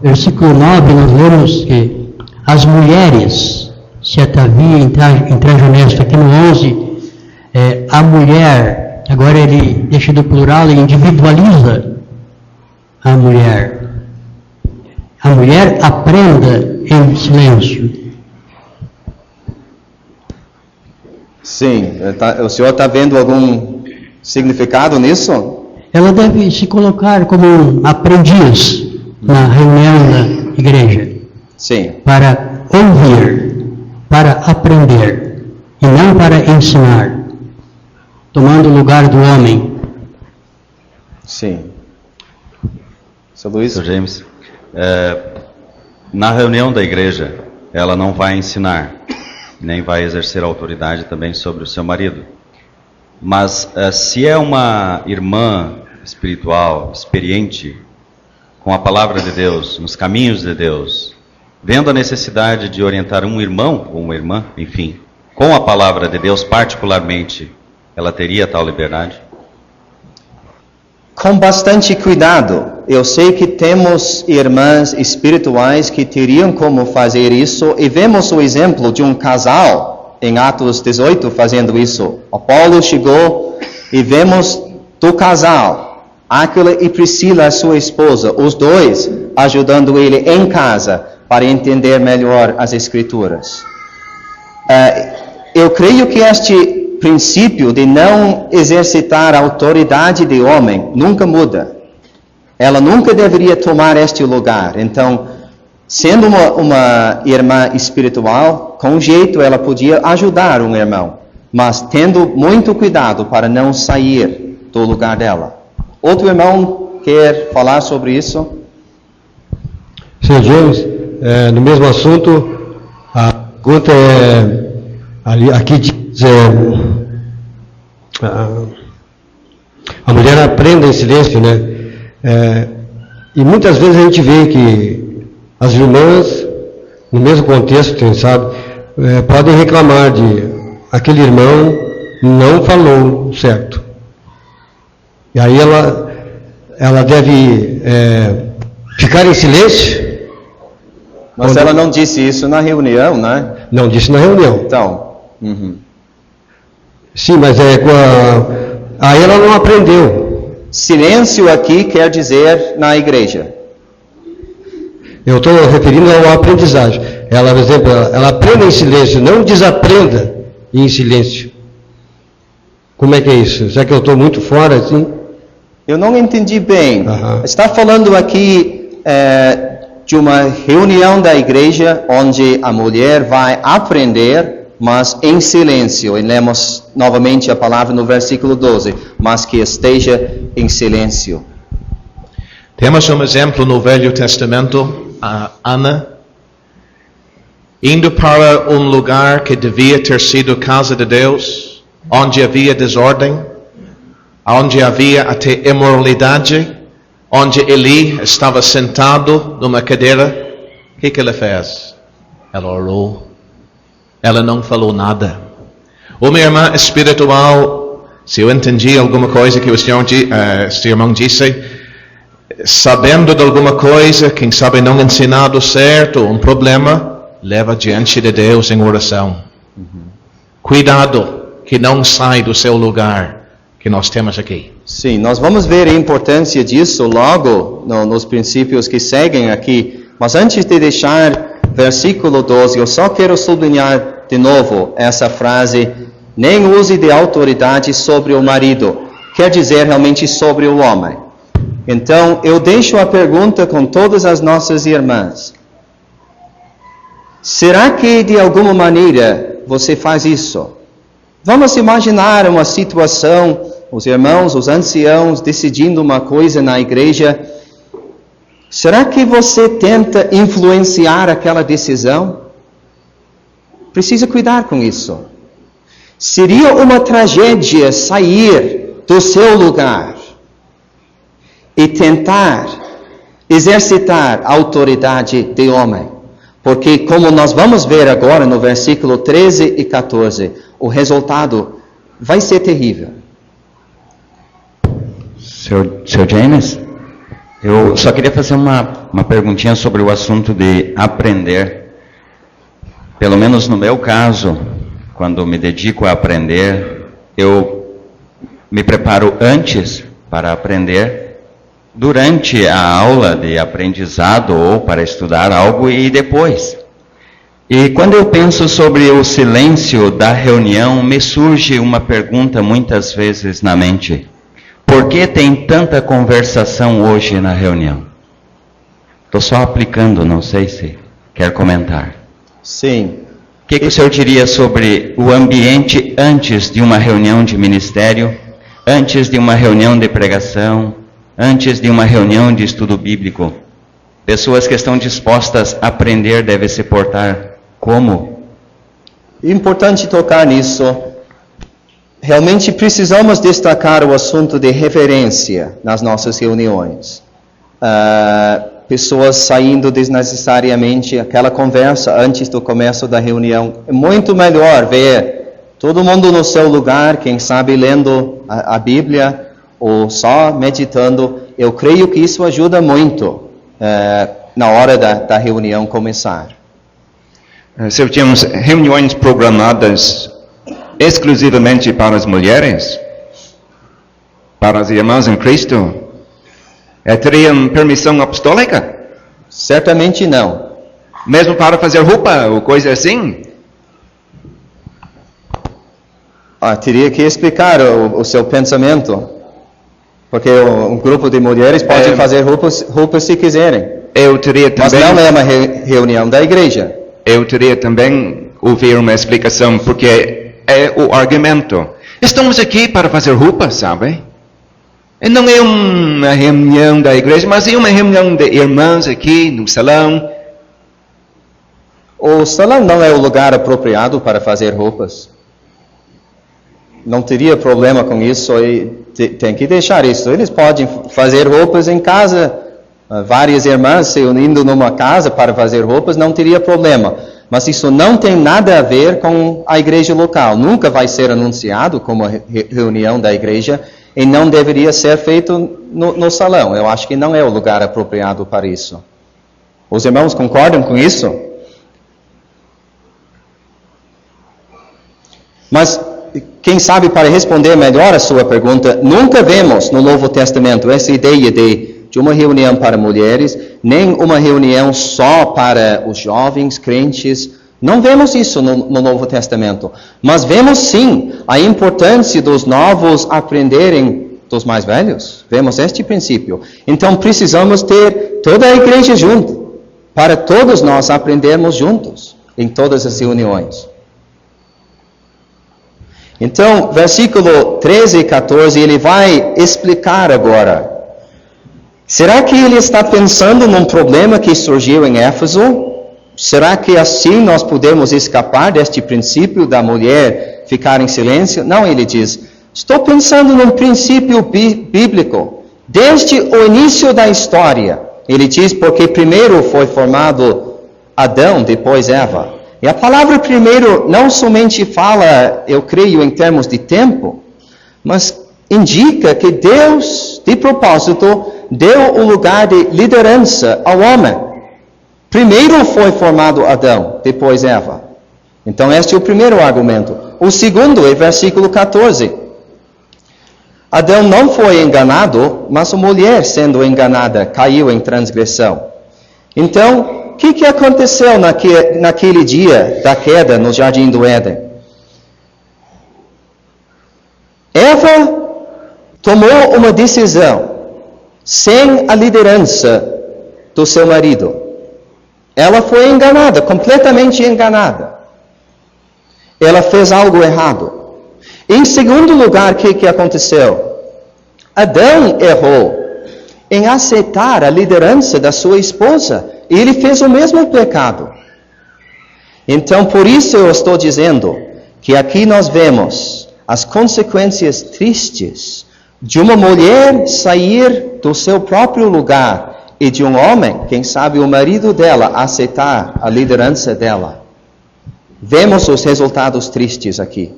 Versículo 9, nós vemos que as mulheres, se havia em traje honesto, aqui no 11, a mulher, agora ele deixa do plural e individualiza a mulher. A mulher aprenda em silêncio. Sim, o senhor está vendo algum significado nisso? Ela deve se colocar como um aprendiz na reunião da igreja. Sim. Para ouvir, para aprender, e não para ensinar, tomando o lugar do homem. Sim. Sr. Luiz? Sr. James, na reunião da igreja, ela não vai ensinar, nem vai exercer autoridade também sobre o seu marido. Mas se é uma irmã espiritual, experiente, com a palavra de Deus, nos caminhos de Deus, vendo a necessidade de orientar um irmão ou uma irmã, enfim, com a palavra de Deus particularmente, ela teria tal liberdade? Com bastante cuidado. Eu sei que temos irmãs espirituais que teriam como fazer isso, e vemos o exemplo de um casal em Atos 18 fazendo isso. Apolo chegou e vemos do casal, Áquila e Priscila, a sua esposa, os dois ajudando ele em casa para entender melhor as Escrituras. Eu creio que este princípio de não exercitar a autoridade de homem nunca muda. Ela nunca deveria tomar este lugar. Então, sendo uma irmã espiritual, com jeito ela podia ajudar um irmão, mas tendo muito cuidado para não sair do lugar dela. Outro irmão quer falar sobre isso? Sr. James, no mesmo assunto, a pergunta aqui diz, a mulher aprende em silêncio, né? E muitas vezes a gente vê que as irmãs, no mesmo contexto, quem sabe, podem reclamar de aquele irmão não falou certo. E aí ela deve ficar em silêncio. Mas ela não disse isso na reunião, né? Não disse na reunião. Então. Sim, mas aí ela não aprendeu. Silêncio aqui quer dizer na igreja. Eu estou referindo ao aprendizagem. Ela, por exemplo, ela aprende em silêncio, não desaprenda em silêncio. Como é que é isso? Será que eu estou muito fora assim? Eu não entendi bem. Está falando aqui de uma reunião da igreja onde a mulher vai aprender, mas em silêncio. E lemos novamente a palavra no versículo 12. Mas que esteja em silêncio. Temos um exemplo no Velho Testamento, a Ana, indo para um lugar que devia ter sido casa de Deus, onde havia desordem, onde havia até imoralidade, onde Eli estava sentado numa cadeira. O que ela fez? Ela orou. Ela não falou nada. Uma irmã espiritual, se eu entendi alguma coisa que este irmão disse, sabendo de alguma coisa, quem sabe não ensinado certo, um problema, leva diante de Deus em oração. Cuidado que não sai do seu lugar que nós temos aqui. Sim, nós vamos ver a importância disso logo nos princípios que seguem aqui. Mas antes de deixar versículo 12, eu só quero sublinhar de novo essa frase: nem use de autoridade sobre o marido. Quer dizer realmente sobre o homem. Então, eu deixo a pergunta com todas as nossas irmãs. Será que de alguma maneira você faz isso? Vamos imaginar uma situação, os irmãos, os anciãos decidindo uma coisa na igreja. Será que você tenta influenciar aquela decisão? Precisa cuidar com isso. Seria uma tragédia sair do seu lugar e tentar exercitar a autoridade de homem. Porque, como nós vamos ver agora no versículo 13 e 14, o resultado vai ser terrível. Sr. James, eu só queria fazer uma perguntinha sobre o assunto de aprender. Pelo menos no meu caso, quando me dedico a aprender, eu me preparo antes para aprender, durante a aula de aprendizado ou para estudar algo e depois. E quando eu penso sobre o silêncio da reunião, me surge uma pergunta muitas vezes na mente: por que tem tanta conversação hoje na reunião? Estou só aplicando, não sei se quer comentar. Sim. O que o senhor diria sobre o ambiente antes de uma reunião de ministério, antes de uma reunião de pregação, antes de uma reunião de estudo bíblico? Pessoas que estão dispostas a aprender devem se portar como? Importante tocar nisso. Realmente precisamos destacar o assunto de reverência nas nossas reuniões. Pessoas saindo desnecessariamente, aquela conversa antes do começo da reunião. É muito melhor ver todo mundo no seu lugar, quem sabe lendo a Bíblia ou só meditando. Eu creio que isso ajuda muito na hora da reunião começar. Se tínhamos reuniões programadas exclusivamente para as mulheres, para as irmãs em Cristo, teriam permissão apostólica? Certamente não. Mesmo para fazer roupa ou coisa assim? Teria que explicar o seu pensamento. Porque um grupo de mulheres pode fazer roupas se quiserem. Eu teria também, mas não é uma reunião da igreja. Eu teria também ouvir uma explicação, porque é o argumento: estamos aqui para fazer roupas, sabe? Não é uma reunião da igreja, mas é uma reunião de irmãs aqui no salão. O salão não é o lugar apropriado para fazer roupas. Não teria problema com isso, e tem que deixar isso. Eles podem fazer roupas em casa, várias irmãs se unindo numa casa para fazer roupas, não teria problema. Mas isso não tem nada a ver com a igreja local. Nunca vai ser anunciado como reunião da igreja e não deveria ser feito no salão. Eu acho que não é o lugar apropriado para isso. Os irmãos concordam com isso? Mas, quem sabe, para responder melhor a sua pergunta, nunca vemos no Novo Testamento essa ideia de uma reunião para mulheres, nem uma reunião só para os jovens crentes. Não vemos isso no Novo Testamento. Mas vemos sim a importância dos novos aprenderem dos mais velhos. Vemos este princípio. Então precisamos ter toda a igreja junto, para todos nós aprendermos juntos em todas as reuniões. Então, versículo 13 e 14, ele vai explicar agora. Será que ele está pensando num problema que surgiu em Éfeso? Será que assim nós podemos escapar deste princípio da mulher ficar em silêncio? Não, ele diz, estou pensando num princípio bíblico. Desde o início da história, ele diz, porque primeiro foi formado Adão, depois Eva. E a palavra primeiro não somente fala, eu creio, em termos de tempo, mas indica que Deus, de propósito, deu o lugar de liderança ao homem. Primeiro foi formado Adão, depois Eva. Então este é o primeiro argumento. O segundo é versículo 14. Adão não foi enganado, mas a mulher, sendo enganada, caiu em transgressão. Então, o que aconteceu naquele dia da queda no Jardim do Éden? Eva tomou uma decisão sem a liderança do seu marido. Ela foi enganada, completamente enganada. Ela fez algo errado. Em segundo lugar, o que aconteceu? Adão errou em aceitar a liderança da sua esposa. E ele fez o mesmo pecado. Então, por isso eu estou dizendo que aqui nós vemos as consequências tristes de uma mulher sair do seu próprio lugar e de um homem, quem sabe o marido dela, aceitar a liderança dela. Vemos os resultados tristes aqui.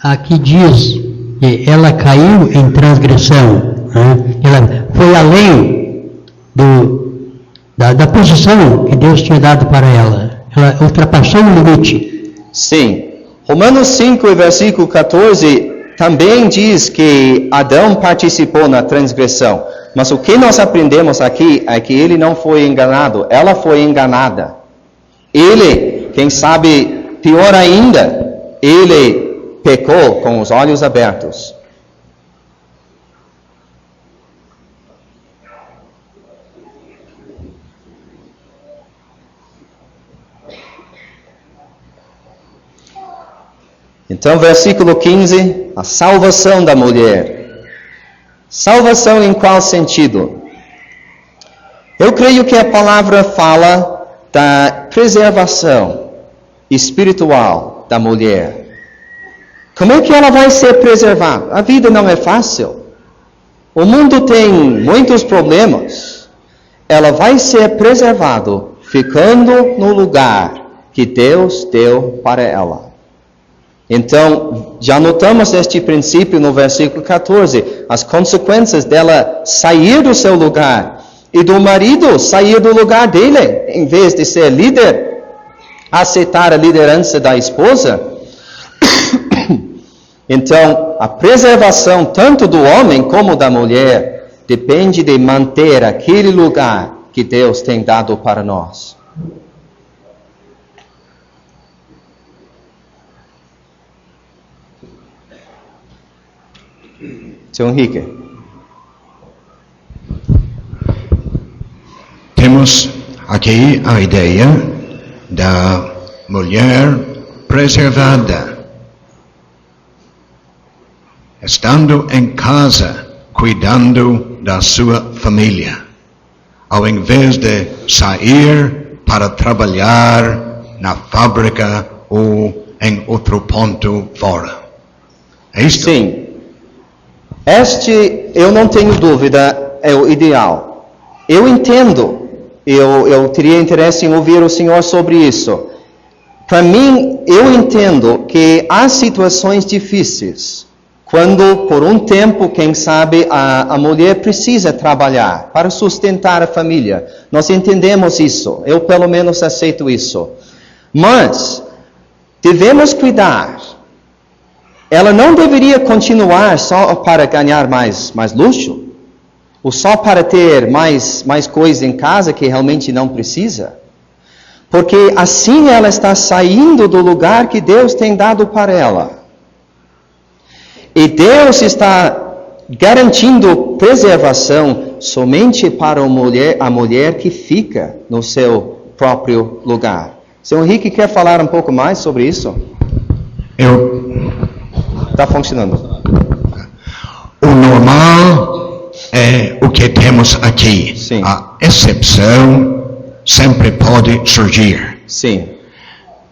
Aqui diz que ela caiu em transgressão. Ela foi além da posição que Deus tinha dado para ela. Ela ultrapassou o limite. Sim. Romanos 5, versículo 14, também diz que Adão participou na transgressão. Mas o que nós aprendemos aqui é que ele não foi enganado, ela foi enganada. Ele, quem sabe, pior ainda, ele pecou com os olhos abertos. Então, versículo 15, a salvação da mulher. Salvação em qual sentido? Eu creio que a palavra fala da preservação espiritual da mulher. Como é que ela vai ser preservada? A vida não é fácil. O mundo tem muitos problemas. Ela vai ser preservada ficando no lugar que Deus deu para ela. Então, já notamos este princípio no versículo 14. As consequências dela sair do seu lugar e do marido sair do lugar dele, em vez de ser líder, aceitar a liderança da esposa. Então, a preservação tanto do homem como da mulher depende de manter aquele lugar que Deus tem dado para nós. Seu Henrique. Temos aqui a ideia da mulher preservada, estando em casa cuidando da sua família, ao invés de sair para trabalhar na fábrica ou em outro ponto fora. É isto? Sim. Este, eu não tenho dúvida, é o ideal. Eu entendo, eu teria interesse em ouvir o senhor sobre isso. Para mim, eu entendo que há situações difíceis, quando por um tempo, quem sabe, a mulher precisa trabalhar para sustentar a família. Nós entendemos isso, eu pelo menos aceito isso. Mas devemos cuidar. Ela não deveria continuar só para ganhar mais luxo, ou só para ter mais coisas em casa que realmente não precisa. Porque assim ela está saindo do lugar que Deus tem dado para ela. E Deus está garantindo preservação somente para a mulher que fica no seu próprio lugar. Senhor Henrique, quer falar um pouco mais sobre isso? Está funcionando. O normal é o que temos aqui. Sim. A exceção sempre pode surgir. Sim.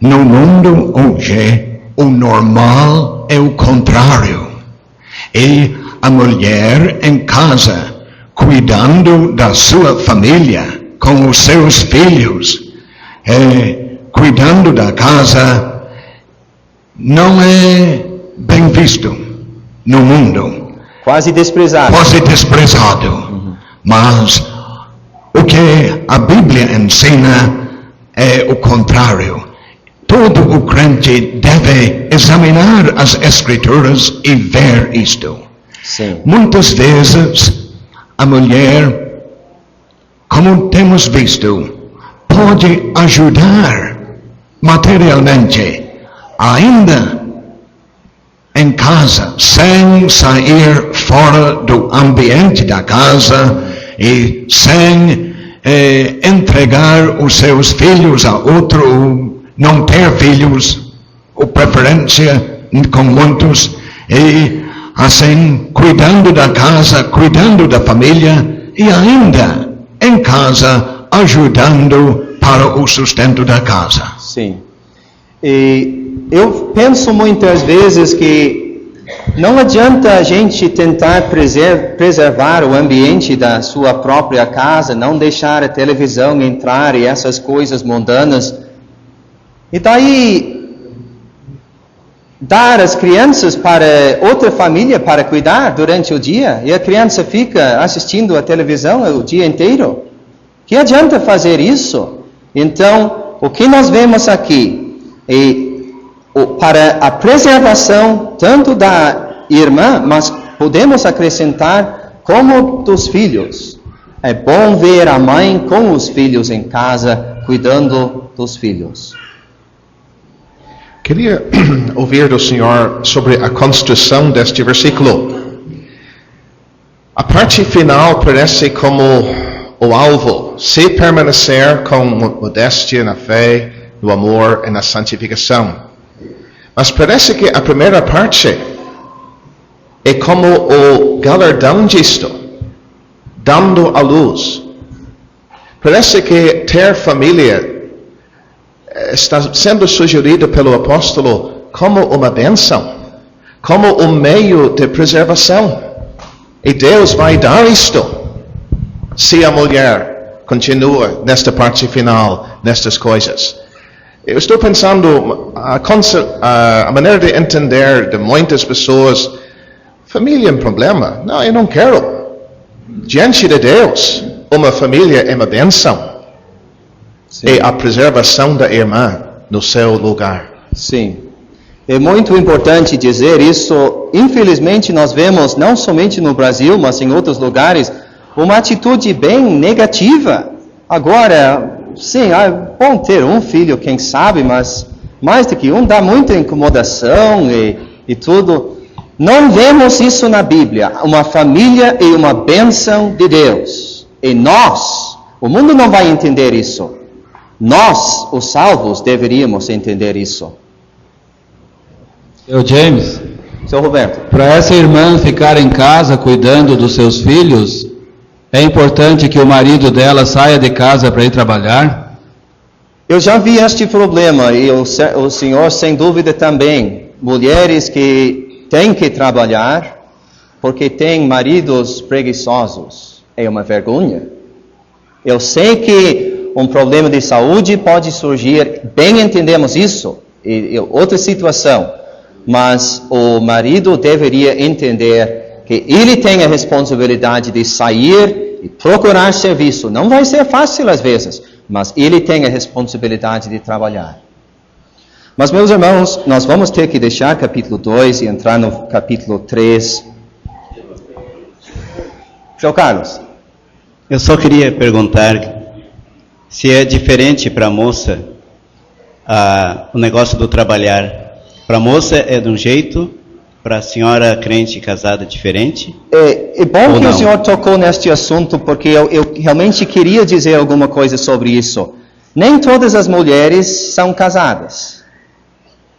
No mundo hoje, o normal é o contrário. E a mulher em casa, cuidando da sua família, com os seus filhos, cuidando da casa, não é bem visto no mundo. Quase desprezado. Mas o que a Bíblia ensina é o contrário. Todo o crente deve examinar as Escrituras e ver isto. Sim. Muitas vezes a mulher, como temos visto, pode ajudar materialmente, ainda em casa, sem sair fora do ambiente da casa e sem entregar os seus filhos a outro, não ter filhos, ou preferência com muitos, e assim, cuidando da casa, cuidando da família, e ainda em casa, ajudando para o sustento da casa. Sim. E eu penso muitas vezes que não adianta a gente tentar preservar o ambiente da sua própria casa, não deixar a televisão entrar e essas coisas mundanas, e daí dar as crianças para outra família para cuidar durante o dia, e a criança fica assistindo a televisão o dia inteiro. Que adianta fazer isso? Então, o que nós vemos aqui é para a preservação tanto da irmã, mas podemos acrescentar como dos filhos. É bom ver a mãe com os filhos em casa, cuidando dos filhos. Queria ouvir do senhor sobre a construção deste versículo. A parte final parece como o alvo: se permanecer com modéstia na fé, no amor e na santificação. Mas parece que a primeira parte é como o galardão disto, dando à luz. Parece que ter família está sendo sugerido pelo apóstolo como uma bênção, como um meio de preservação. E Deus vai dar isto se a mulher continua nesta parte final, nestas coisas. Eu estou pensando, a maneira de entender de muitas pessoas, família é um problema. Não, eu não quero. Diante de Deus, uma família é uma bênção. Sim. É a preservação da irmã no seu lugar. Sim. É muito importante dizer isso. Infelizmente, nós vemos, não somente no Brasil, mas em outros lugares, uma atitude bem negativa. Agora, sim, é bom ter um filho, quem sabe, mas mais do que um dá muita incomodação e tudo. Não vemos isso na Bíblia. Uma família é uma bênção de Deus. E nós, o mundo não vai entender isso. Nós, os salvos, deveríamos entender isso. Eu, James, Seu Roberto. Para essa irmã ficar em casa cuidando dos seus filhos, é importante que o marido dela saia de casa para ir trabalhar? Eu já vi este problema e o senhor sem dúvida também. Mulheres que têm que trabalhar porque têm maridos preguiçosos. É uma vergonha. Eu sei que um problema de saúde pode surgir, bem entendemos isso, e outra situação. Mas o marido deveria entender que ele tem a responsabilidade de sair e procurar serviço. Não vai ser fácil às vezes, mas ele tem a responsabilidade de trabalhar. Mas, meus irmãos, nós vamos ter que deixar capítulo 2 e entrar no capítulo 3. João Carlos. Eu só queria perguntar se é diferente para a moça o negócio do trabalhar. Para a moça é de um jeito, para a senhora crente casada diferente? É bom que o senhor tocou neste assunto, porque eu realmente queria dizer alguma coisa sobre isso. Nem todas as mulheres são casadas.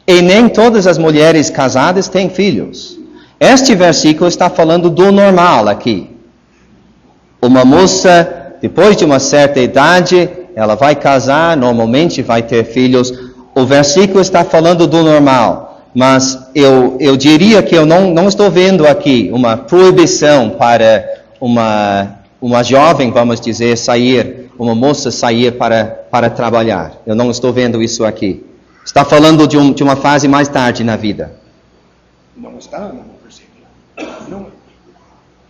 E nem todas as mulheres casadas têm filhos. Este versículo está falando do normal aqui. Uma moça, depois de uma certa idade, ela vai casar, normalmente vai ter filhos. O versículo está falando do normal, mas eu diria que eu não estou vendo aqui uma proibição para uma jovem, vamos dizer, sair, uma moça sair para trabalhar. Eu não estou vendo isso aqui. Está falando de uma fase mais tarde na vida. Não está no versículo.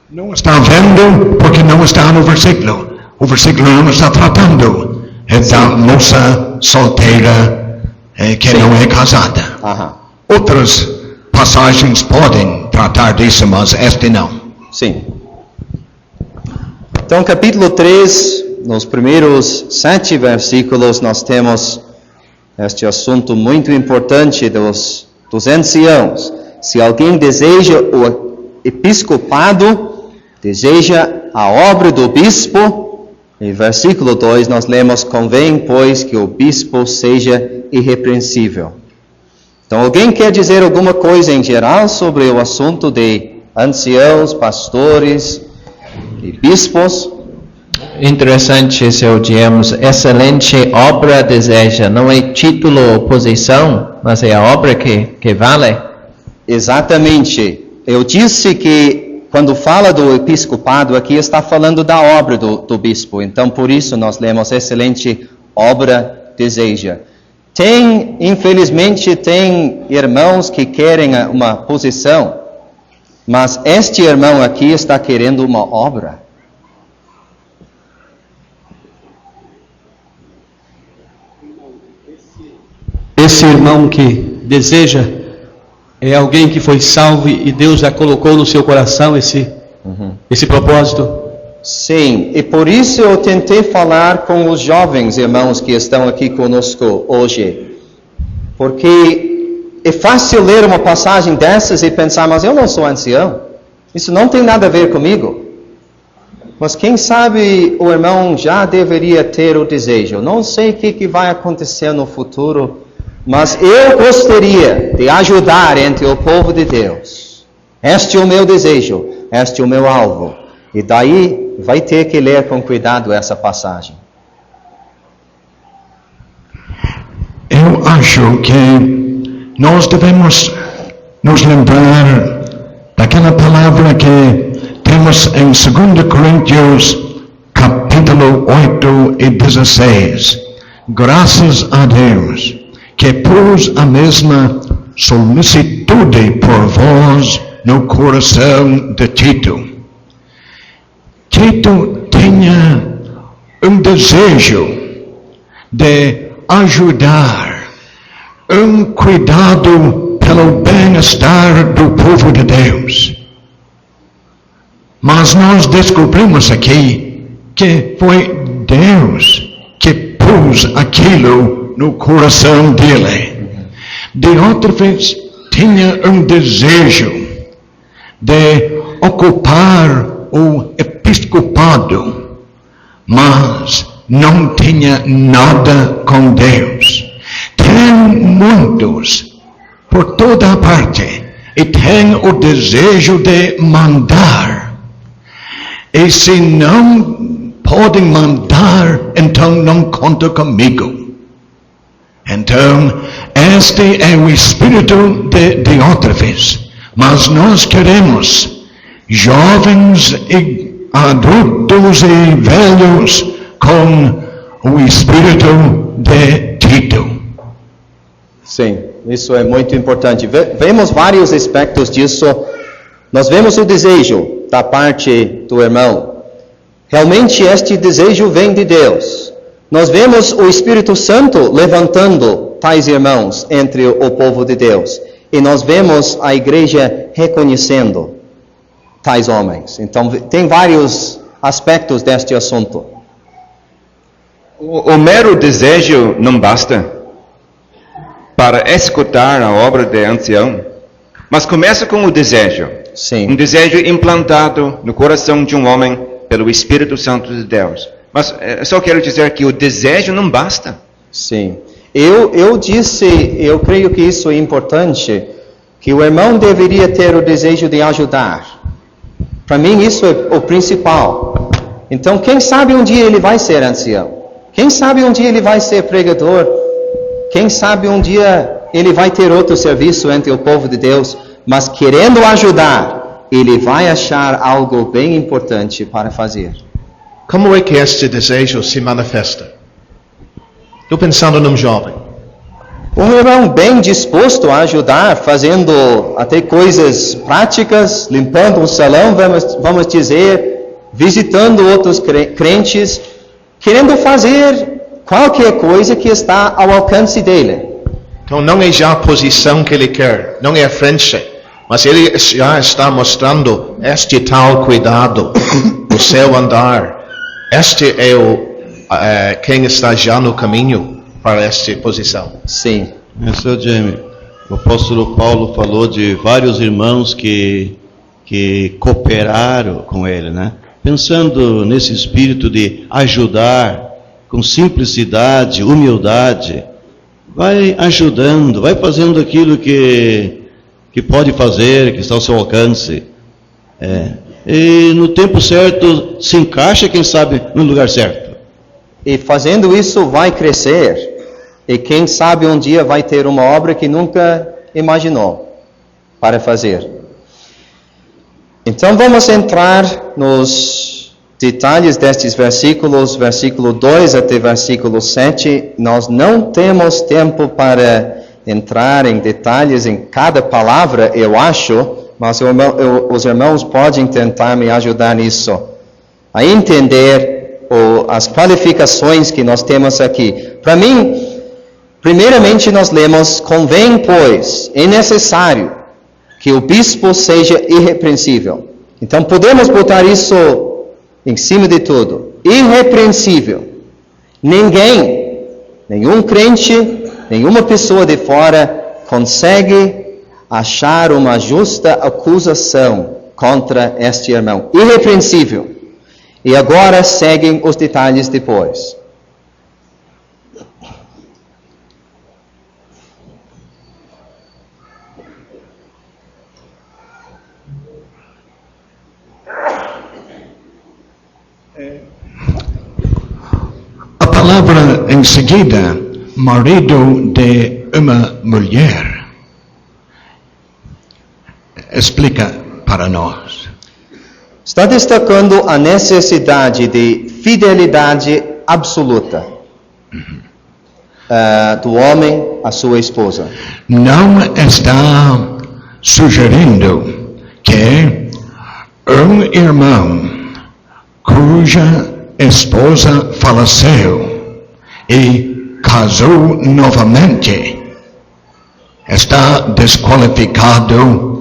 Não está vendo porque não está no versículo. O versículo não está tratando da moça solteira que não é casada. Outras passagens podem tratar disso, mas este não. Sim. Então, capítulo 3, nos primeiros 7 versículos, nós temos este assunto muito importante dos anciãos. Se alguém deseja o episcopado, deseja a obra do bispo, em versículo 2 nós lemos: convém, pois, que o bispo seja irrepreensível. Então, alguém quer dizer alguma coisa em geral sobre o assunto de anciãos, pastores e bispos? Interessante, Sr. James. Excelente obra deseja. Não é título ou posição, mas é a obra que vale. Exatamente. Eu disse que quando fala do episcopado aqui, está falando da obra do bispo. Então, por isso, nós lemos excelente obra deseja. Infelizmente, tem irmãos que querem uma posição, mas este irmão aqui está querendo uma obra. Esse irmão que deseja é alguém que foi salvo e Deus já colocou no seu coração esse propósito? Sim, e por isso eu tentei falar com os jovens irmãos que estão aqui conosco hoje. Porque é fácil ler uma passagem dessas e pensar: mas eu não sou ancião, isso não tem nada a ver comigo. Mas quem sabe o irmão já deveria ter o desejo. Não sei o que vai acontecer no futuro, mas eu gostaria de ajudar entre o povo de Deus. Este é o meu desejo, este é o meu alvo. E daí vai ter que ler com cuidado essa passagem. Eu acho que nós devemos nos lembrar daquela palavra que temos em 2 Coríntios, capítulo 8 e 16. Graças a Deus que pôs a mesma solicitude por vós no coração de Tito. Tito tinha desejo de ajudar, cuidado pelo bem-estar do povo de Deus. Mas nós descobrimos aqui que foi Deus que pôs aquilo no coração dele. De outra vez, tinha desejo de ocupar o episcopado, mas não tinha nada com Deus. Tem muitos por toda a parte, e tem o desejo de mandar. E se não podem mandar, então não conta comigo. Então, este é o espírito de Diótrefes. Mas nós queremos jovens e adultos e velhos com o espírito de Tito. Sim, isso é muito importante. Vemos vários aspectos disso. Nós vemos o desejo da parte do irmão. Realmente este desejo vem de Deus. Nós vemos o Espírito Santo levantando tais irmãos entre o povo de Deus. E nós vemos a igreja reconhecendo tais homens. Então tem vários aspectos deste assunto. O mero desejo não basta para escutar a obra de ancião, mas começa com o desejo. Sim. Um desejo implantado no coração de um homem pelo Espírito Santo de Deus. Mas só quero dizer que o desejo não basta. Sim. Eu creio que isso é importante, que o irmão deveria ter o desejo de ajudar. Para mim isso é o principal. Então quem sabe um dia ele vai ser ancião. Quem sabe um dia ele vai ser pregador. Quem sabe um dia ele vai ter outro serviço entre o povo de Deus. Mas querendo ajudar, ele vai achar algo bem importante para fazer. Como é que este desejo se manifesta? Estou pensando num jovem. Um irmão bem disposto a ajudar, fazendo até coisas práticas, limpando um salão, vamos dizer, visitando outros crentes, querendo fazer qualquer coisa que está ao alcance dele. Então não é já a posição que ele quer, não é a frente, mas ele já está mostrando este tal cuidado, o seu andar. Este é quem está já no caminho para esta posição. Sim. Sr. Jaime, o apóstolo Paulo falou de vários irmãos que cooperaram com ele, né? Pensando nesse espírito de ajudar, com simplicidade, humildade, vai ajudando, vai fazendo aquilo que pode fazer, que está ao seu alcance. E no tempo certo se encaixa, quem sabe, no lugar certo. E fazendo isso vai crescer. E quem sabe um dia vai ter uma obra que nunca imaginou para fazer. Então vamos entrar nos detalhes destes versículos, versículo 2 até versículo 7. Nós não temos tempo para entrar em detalhes em cada palavra, eu acho, mas os irmãos podem tentar me ajudar nisso, a entender as qualificações que nós temos aqui. Para mim, primeiramente nós lemos: convém, pois, é necessário que o bispo seja irrepreensível. Então podemos botar isso em cima de tudo. Irrepreensível. Nenhum crente, nenhuma pessoa de fora consegue achar uma justa acusação contra este irmão. Irrepreensível. E agora seguem os detalhes depois. A palavra em seguida, marido de uma mulher, explica para nós. Está destacando a necessidade de fidelidade absoluta do homem à sua esposa. Não está sugerindo que um irmão cuja esposa faleceu e casou novamente está desqualificado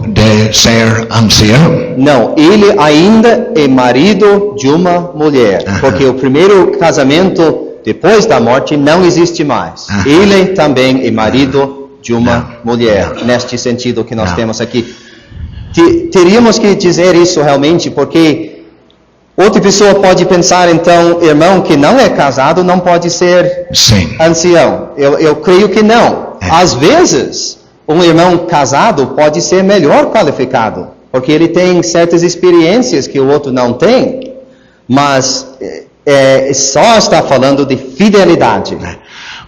de ser ancião. Não, ele ainda é marido de uma mulher, porque o primeiro casamento depois da morte não existe mais. Ele também é marido de uma mulher, neste sentido que nós temos aqui. Teríamos que dizer isso realmente, porque outra pessoa pode pensar, então, irmão que não é casado não pode ser ancião. Eu creio que não. Às vezes, Um irmão casado pode ser melhor qualificado, porque ele tem certas experiências que o outro não tem, mas só está falando de fidelidade.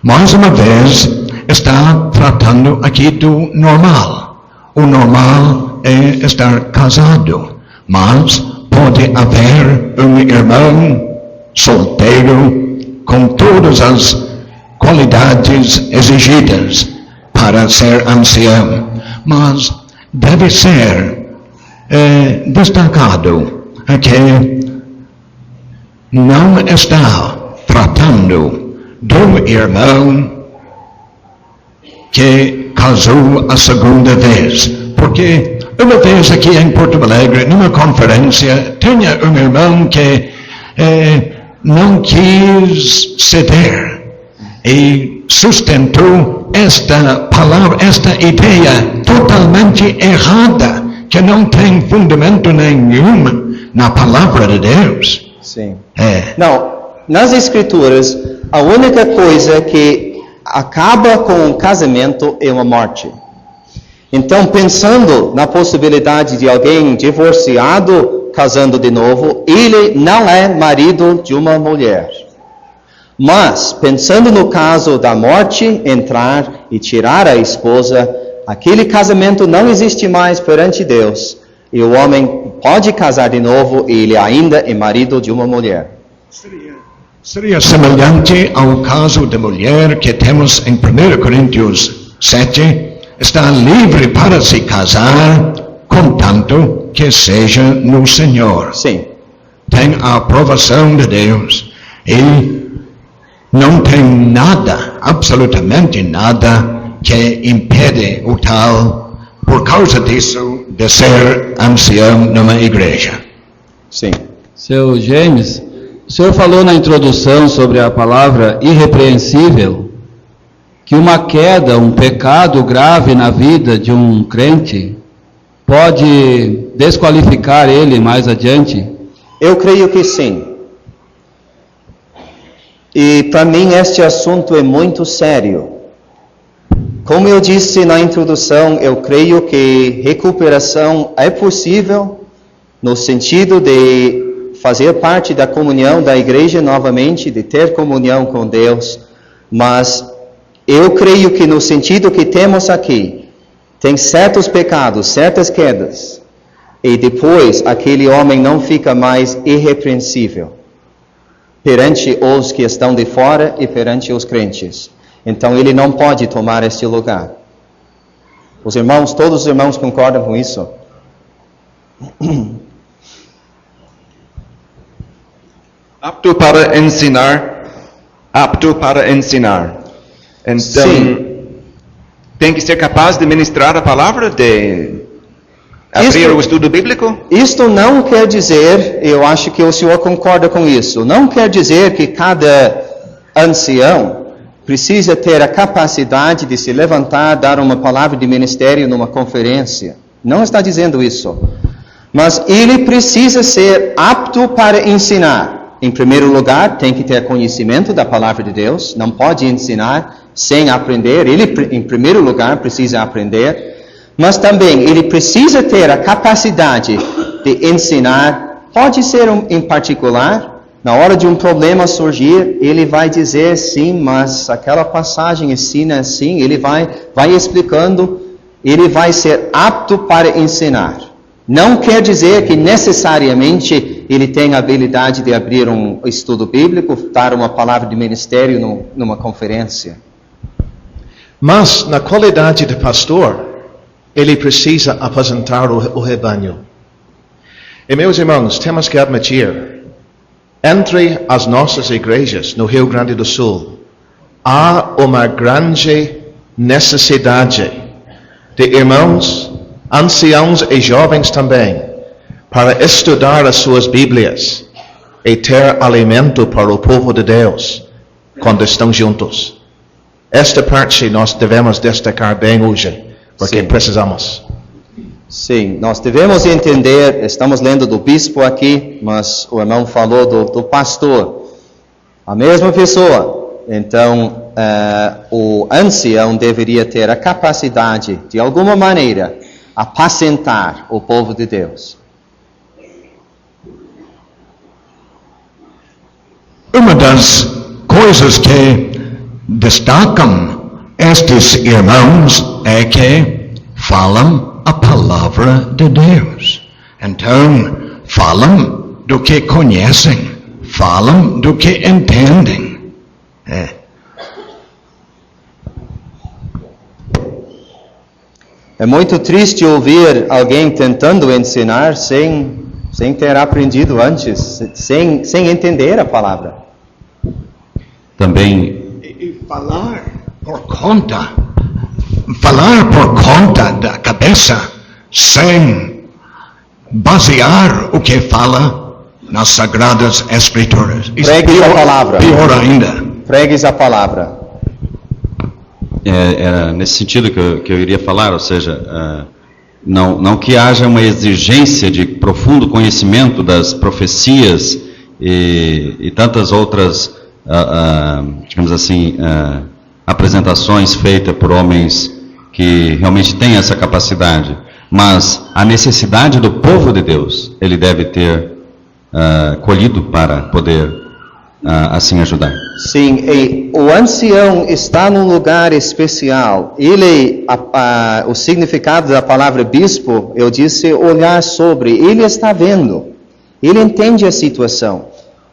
Mais uma vez, está tratando aqui do normal. O normal é estar casado, mas pode haver um irmão solteiro com todas as qualidades exigidas para ser ancião, mas deve ser destacado que não está tratando do irmão que casou a segunda vez, porque uma vez aqui em Porto Alegre, numa conferência, tinha um irmão que não quis ceder e sustentou esta palavra, esta ideia totalmente errada, que não tem fundamento nenhum na palavra de Deus. Sim. Não, nas Escrituras, a única coisa que acaba com o casamento é uma morte. Então, pensando na possibilidade de alguém divorciado casando de novo, ele não é marido de uma mulher. Mas, pensando no caso da morte, entrar e tirar a esposa, aquele casamento não existe mais perante Deus. E o homem pode casar de novo e ele ainda é marido de uma mulher. Seria semelhante ao caso da mulher que temos em 1 Coríntios 7, está livre para se casar, contanto que seja no Senhor. Sim. Tem a aprovação de Deus e não tem nada, absolutamente nada, que impede o tal, por causa disso, de ser ancião numa igreja. Sim. Seu James, o senhor falou na introdução sobre a palavra irrepreensível, que uma queda, um pecado grave na vida de um crente pode desqualificar ele mais adiante? Eu creio que sim. E para mim este assunto é muito sério. Como eu disse na introdução, eu creio que recuperação é possível no sentido de fazer parte da comunhão da igreja novamente, de ter comunhão com Deus, mas eu creio que no sentido que temos aqui, tem certos pecados, certas quedas, e depois aquele homem não fica mais irrepreensível perante os que estão de fora e perante os crentes. Então ele não pode tomar este lugar. Os irmãos, todos os irmãos concordam com isso? Apto para ensinar, apto para ensinar. Então, sim, tem que ser capaz de ministrar a palavra, de abrir o estudo bíblico? Isto não quer dizer, eu acho que o senhor concorda com isso, não quer dizer que cada ancião precisa ter a capacidade de se levantar, dar uma palavra de ministério numa conferência. Não está dizendo isso. Mas ele precisa ser apto para ensinar. Em primeiro lugar, tem que ter conhecimento da palavra de Deus. Não pode ensinar sem aprender. Ele, em primeiro lugar, precisa aprender. Mas também ele precisa ter a capacidade de ensinar. Pode ser em particular. Na hora de um problema surgir, ele vai dizer sim, mas aquela passagem ensina assim, ele vai explicando, ele vai ser apto para ensinar. Não quer dizer que necessariamente ele tem a habilidade de abrir um estudo bíblico, dar uma palavra de ministério numa conferência. Mas, na qualidade de pastor, ele precisa apresentar o rebanho. E, meus irmãos, temos que admitir, entre as nossas igrejas no Rio Grande do Sul, há uma grande necessidade de irmãos, anciãos e jovens também, para estudar as suas Bíblias e ter alimento para o povo de Deus quando estão juntos. Esta parte nós devemos destacar bem hoje, porque precisamos. Sim, nós devemos entender, estamos lendo do bispo aqui, mas o irmão falou do pastor, a mesma pessoa. Então, o ancião deveria ter a capacidade, de alguma maneira, apacentar o povo de Deus. Uma das coisas que destacam estes irmãos é que falam a palavra de Deus. Então, falam do que conhecem, falam do que entendem. É muito triste ouvir alguém tentando ensinar sem ter aprendido antes, sem entender a palavra. Também Falar por conta da cabeça, sem basear o que fala nas Sagradas Escrituras. Pregue a palavra. Pior ainda. Pregues a palavra. Era nesse sentido que eu iria falar, ou seja, não que haja uma exigência de profundo conhecimento das profecias e tantas outras, digamos assim, apresentações feitas por homens que realmente têm essa capacidade, mas a necessidade do povo de Deus, ele deve ter colhido para poder assim ajudar. Sim, e o ancião está num lugar especial. O significado da palavra bispo, eu disse olhar sobre. Ele está vendo. Ele entende a situação.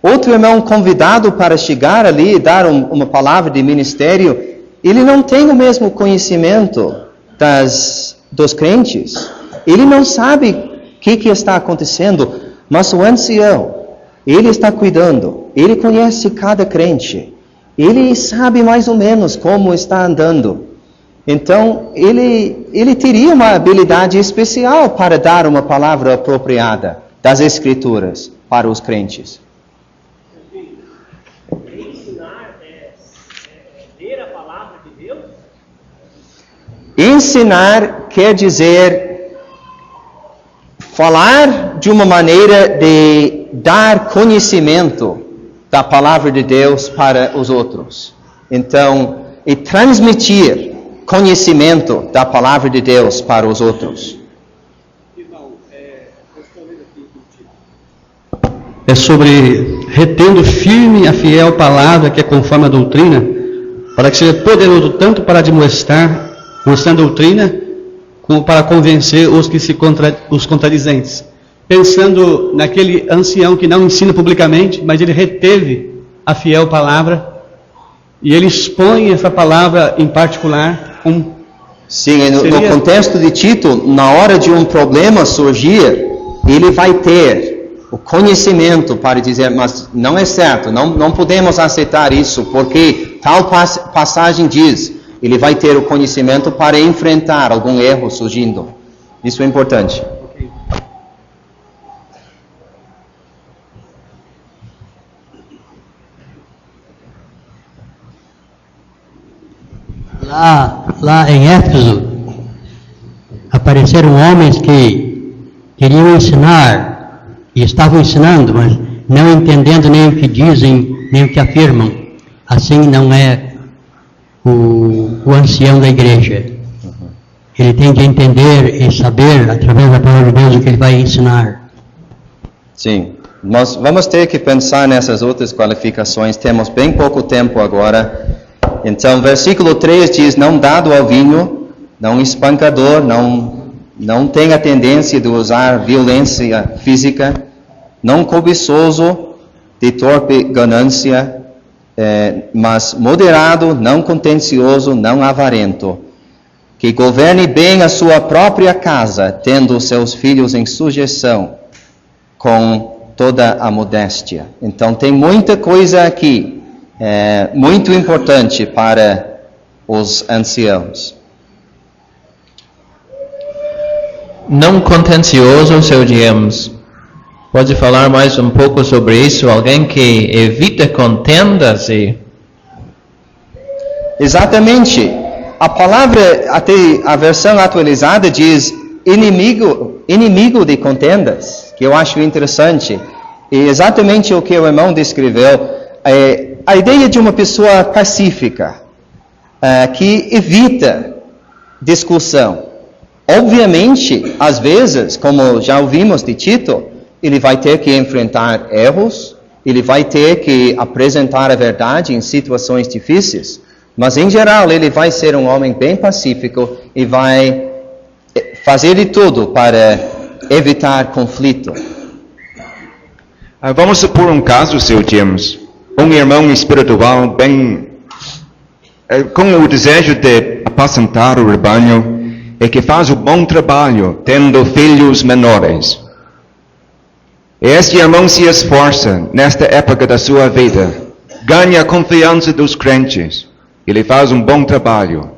Outro irmão convidado para chegar ali e dar uma palavra de ministério, ele não tem o mesmo conhecimento dos crentes. Ele não sabe o que está acontecendo, mas o ancião, ele está cuidando, ele conhece cada crente, ele sabe mais ou menos como está andando. Então, ele teria uma habilidade especial para dar uma palavra apropriada das Escrituras para os crentes. Ensinar é ver a palavra de Deus? Ensinar quer dizer falar de uma maneira de dar conhecimento da palavra de Deus para os outros. Então, e transmitir conhecimento da palavra de Deus para os outros. É sobre retendo firme a fiel palavra que é conforme a doutrina, para que seja poderoso tanto para admoestar, mostrando a doutrina, como para convencer os contradizentes. Pensando naquele ancião que não ensina publicamente, mas ele reteve a fiel palavra, e ele expõe essa palavra em particular. Sim, no contexto de Tito, na hora de um problema surgir, ele vai ter o conhecimento para dizer, mas não é certo, não podemos aceitar isso, porque tal passagem diz. Ele vai ter o conhecimento para enfrentar algum erro surgindo. Isso é importante. Lá em Éfeso, apareceram homens que queriam ensinar, e estavam ensinando, mas não entendendo nem o que dizem, nem o que afirmam. Assim não é o ancião da igreja. Ele tem que entender e saber, através da palavra de Deus, o que ele vai ensinar. Sim, nós vamos ter que pensar nessas outras qualificações. Temos bem pouco tempo agora. Então, versículo 3 diz, não dado ao vinho, não espancador, não tem a tendência de usar violência física, não cobiçoso, de torpe ganância, mas moderado, não contencioso, não avarento, que governe bem a sua própria casa, tendo seus filhos em sujeição, com toda a modéstia. Então tem muita coisa aqui, muito importante para os anciãos. Não contencioso, seu James. Pode falar mais um pouco sobre isso? Alguém que evita contendas e... Exatamente. A palavra, até a versão atualizada diz inimigo de contendas, que eu acho interessante. E exatamente o que o irmão descreveu. A ideia de uma pessoa pacífica, que evita discussão. Obviamente, às vezes, como já ouvimos de Tito, ele vai ter que enfrentar erros, ele vai ter que apresentar a verdade em situações difíceis, mas em geral ele vai ser um homem bem pacífico e vai fazer de tudo para evitar conflito. Vamos supor um caso, seu James. Um irmão espiritual bem com o desejo de apacentar o rebanho e que faz um bom trabalho tendo filhos menores. E este irmão se esforça nesta época da sua vida, ganha a confiança dos crentes, ele faz um bom trabalho.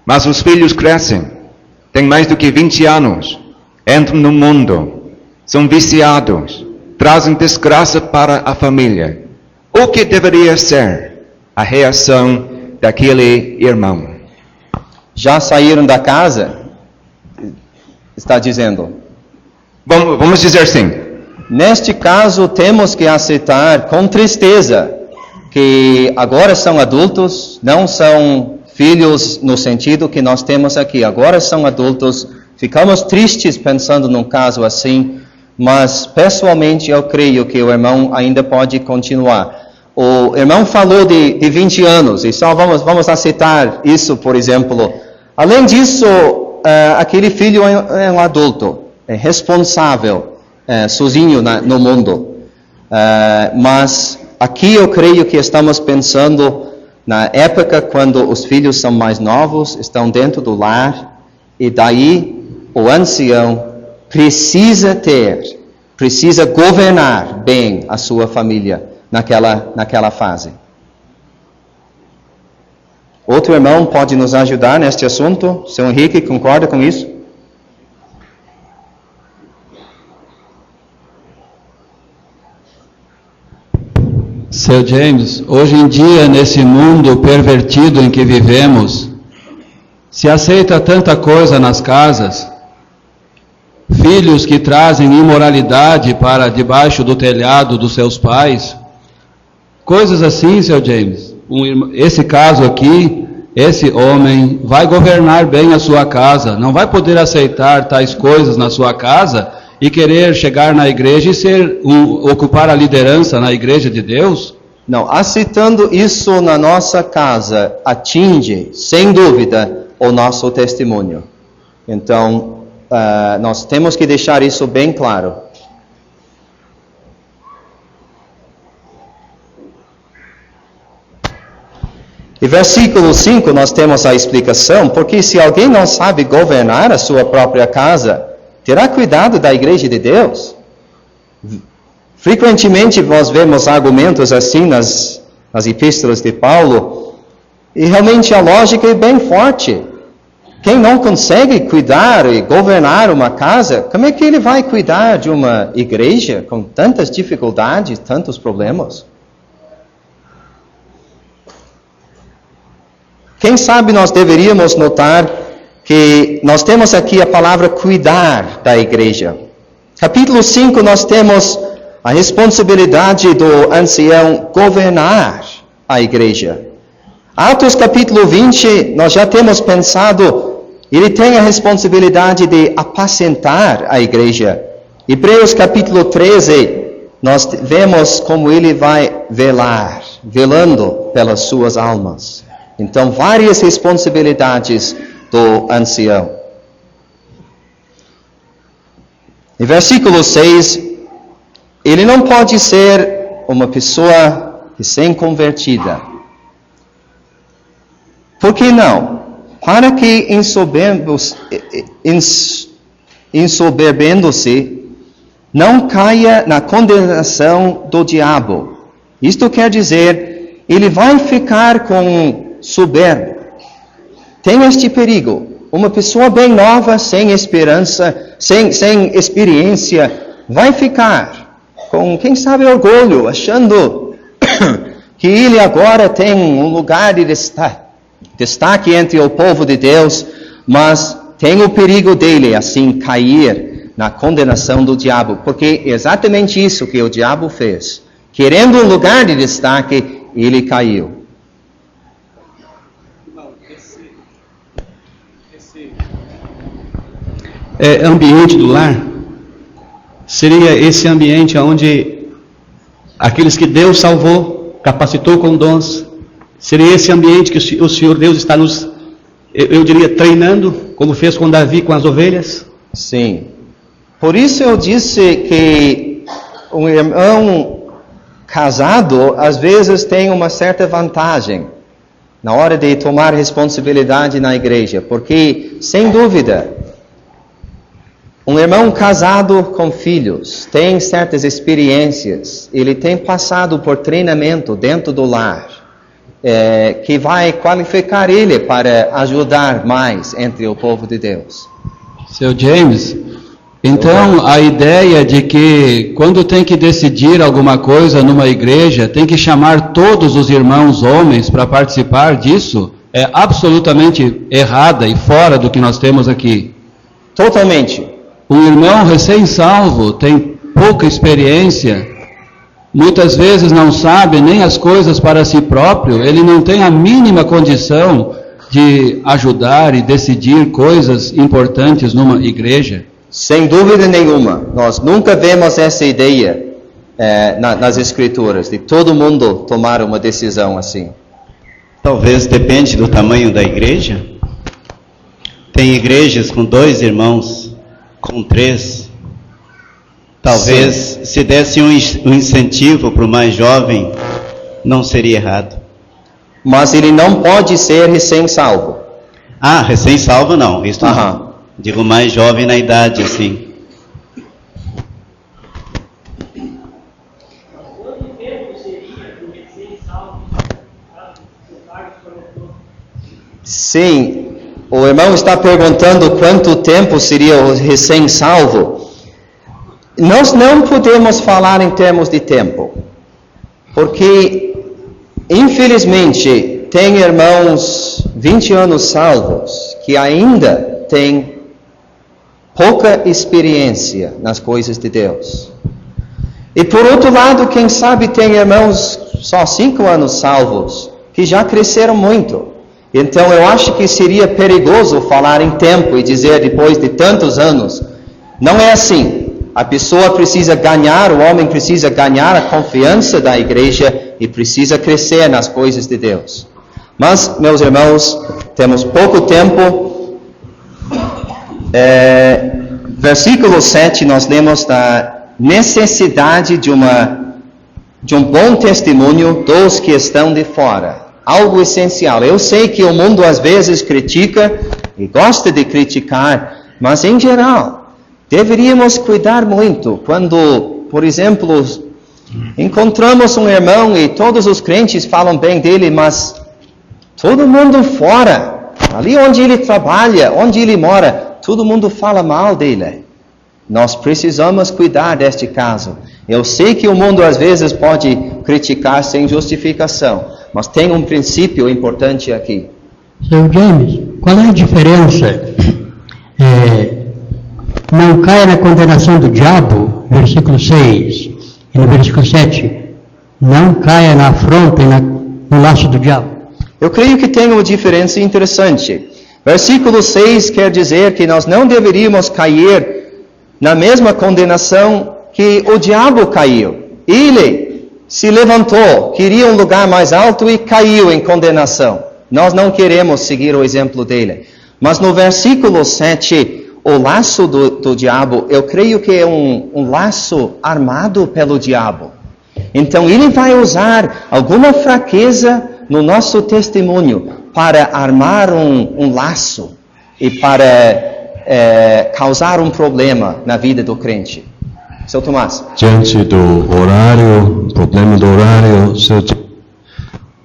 Mas os filhos crescem, têm mais do que 20 anos, entram no mundo, são viciados, trazem desgraça para a família. O que deveria ser a reação daquele irmão? Já saíram da casa? Está dizendo. Vamos dizer assim. Neste caso, temos que aceitar com tristeza que agora são adultos, não são filhos no sentido que nós temos aqui. Agora são adultos, ficamos tristes pensando num caso assim, mas pessoalmente eu creio que o irmão ainda pode continuar. O irmão falou de 20 anos, e só vamos aceitar isso, por exemplo. Além disso, aquele filho é um adulto, é responsável, sozinho no mundo. Mas aqui eu creio que estamos pensando na época quando os filhos são mais novos, estão dentro do lar, e daí o ancião precisa governar bem a sua família naquela fase. Outro irmão pode nos ajudar neste assunto? Seu Henrique, concorda com isso? Seu James, hoje em dia, nesse mundo pervertido em que vivemos, se aceita tanta coisa nas casas, filhos que trazem imoralidade para debaixo do telhado dos seus pais, coisas assim, seu James. Esse caso aqui, esse homem vai governar bem a sua casa, não vai poder aceitar tais coisas na sua casa e querer chegar na igreja e ocupar a liderança na igreja de Deus? Não, aceitando isso na nossa casa atinge, sem dúvida, o nosso testemunho. Então, nós temos que deixar isso bem claro. E versículo 5 nós temos a explicação, porque se alguém não sabe governar a sua própria casa, terá cuidado da igreja de Deus? Frequentemente nós vemos argumentos assim nas epístolas de Paulo, e realmente a lógica é bem forte. Quem não consegue cuidar e governar uma casa, como é que ele vai cuidar de uma igreja com tantas dificuldades, tantos problemas? Quem sabe nós deveríamos notar que nós temos aqui a palavra cuidar da igreja. Capítulo 5 nós temos a responsabilidade do ancião governar a igreja. Atos capítulo 20 nós já temos pensado, ele tem a responsabilidade de apacentar a igreja. Hebreus capítulo 13 nós vemos como ele vai velando pelas suas almas. Então, várias responsabilidades do ancião. Em versículo 6, ele não pode ser uma pessoa recém-convertida. Por que não? Para que ensoberbendo-se, não caia na condenação do diabo. Isto quer dizer, ele vai ficar com soberbo. Tem este perigo. Uma pessoa bem nova, sem esperança, sem experiência, vai ficar com, quem sabe, orgulho, achando que ele agora tem um lugar de destaque entre o povo de Deus, mas tem o perigo dele, assim, cair na condenação do diabo, porque é exatamente isso que o diabo fez. Querendo um lugar de destaque, ele caiu. Ambiente do lar seria esse ambiente onde aqueles que Deus salvou, capacitou com dons, seria esse ambiente que o Senhor Deus está nos, eu diria, treinando, como fez com Davi com as ovelhas? Sim. Por isso eu disse que um irmão casado às vezes tem uma certa vantagem na hora de tomar responsabilidade na igreja, porque sem dúvida um irmão casado com filhos tem certas experiências, ele tem passado por treinamento dentro do lar, que vai qualificar ele para ajudar mais entre o povo de Deus. Seu James, então a ideia de que quando tem que decidir alguma coisa numa igreja, tem que chamar todos os irmãos homens para participar disso, é absolutamente errada e fora do que nós temos aqui. Totalmente. Um irmão recém-salvo tem pouca experiência, muitas vezes não sabe nem as coisas para si próprio, ele não tem a mínima condição de ajudar e decidir coisas importantes numa igreja. Sem dúvida nenhuma, nós nunca vemos essa ideia nas Escrituras, de todo mundo tomar uma decisão assim. Talvez depende do tamanho da igreja. Tem igrejas com 2 irmãos, com 3. Talvez sim, se desse um incentivo para o mais jovem, não seria errado. Mas ele não pode ser recém-salvo. Ah, recém-salvo não, isso não. Digo mais jovem na idade, assim. Sim, o irmão está perguntando quanto tempo seria o recém-salvo. Nós não podemos falar em termos de tempo, porque, infelizmente, tem irmãos 20 anos salvos que ainda têm pouca experiência nas coisas de Deus. E por outro lado, quem sabe tem irmãos só 5 anos salvos que já cresceram muito. Então eu acho que seria perigoso falar em tempo e dizer depois de tantos anos. Não é assim. A pessoa precisa ganhar, o homem precisa ganhar a confiança da igreja e precisa crescer nas coisas de Deus. Mas, meus irmãos, temos pouco tempo. Versículo 7, nós lemos da necessidade de um bom testemunho dos que estão de fora. Algo essencial. Eu sei que o mundo às vezes critica e gosta de criticar, mas em geral, deveríamos cuidar muito quando, por exemplo, encontramos um irmão e todos os crentes falam bem dele, mas todo mundo fora, ali onde ele trabalha, onde ele mora, todo mundo fala mal dele. Nós precisamos cuidar deste caso. Eu sei que o mundo às vezes pode criticar sem justificação, mas tem um princípio importante aqui. Seu James, qual é a diferença? Não caia na condenação do diabo, versículo 6, e no versículo 7, não caia na afronta e no laço do diabo. Eu creio que tem uma diferença interessante. Versículo 6 quer dizer que nós não deveríamos cair na mesma condenação que o diabo caiu. Ele se levantou, queria um lugar mais alto e caiu em condenação. Nós não queremos seguir o exemplo dele. Mas no versículo 7, o laço do diabo, eu creio que é um laço armado pelo diabo. Então ele vai usar alguma fraqueza no nosso testemunho para armar um laço e para causar um problema na vida do crente. Seu Tomás. Diante do horário, problema do horário,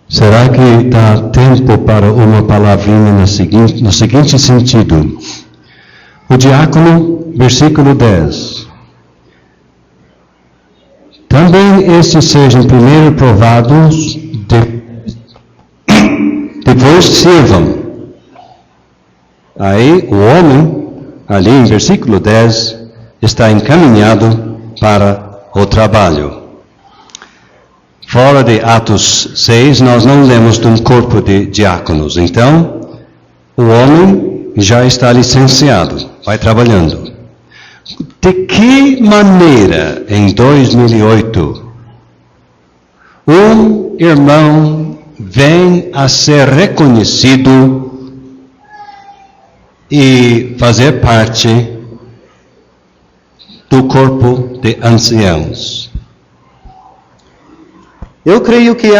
será que dá tempo para uma palavrinha no seguinte sentido? O diácono, versículo 10. Também estes sejam primeiro provados, depois sirvam. Aí o homem, ali em versículo 10, está encaminhado para o trabalho. Fora de Atos 6, nós não lemos de um corpo de diáconos. Então, o homem já está licenciado, vai trabalhando. De que maneira, em 2008, um irmão vem a ser reconhecido e fazer parte do corpo de anciãos? Eu creio que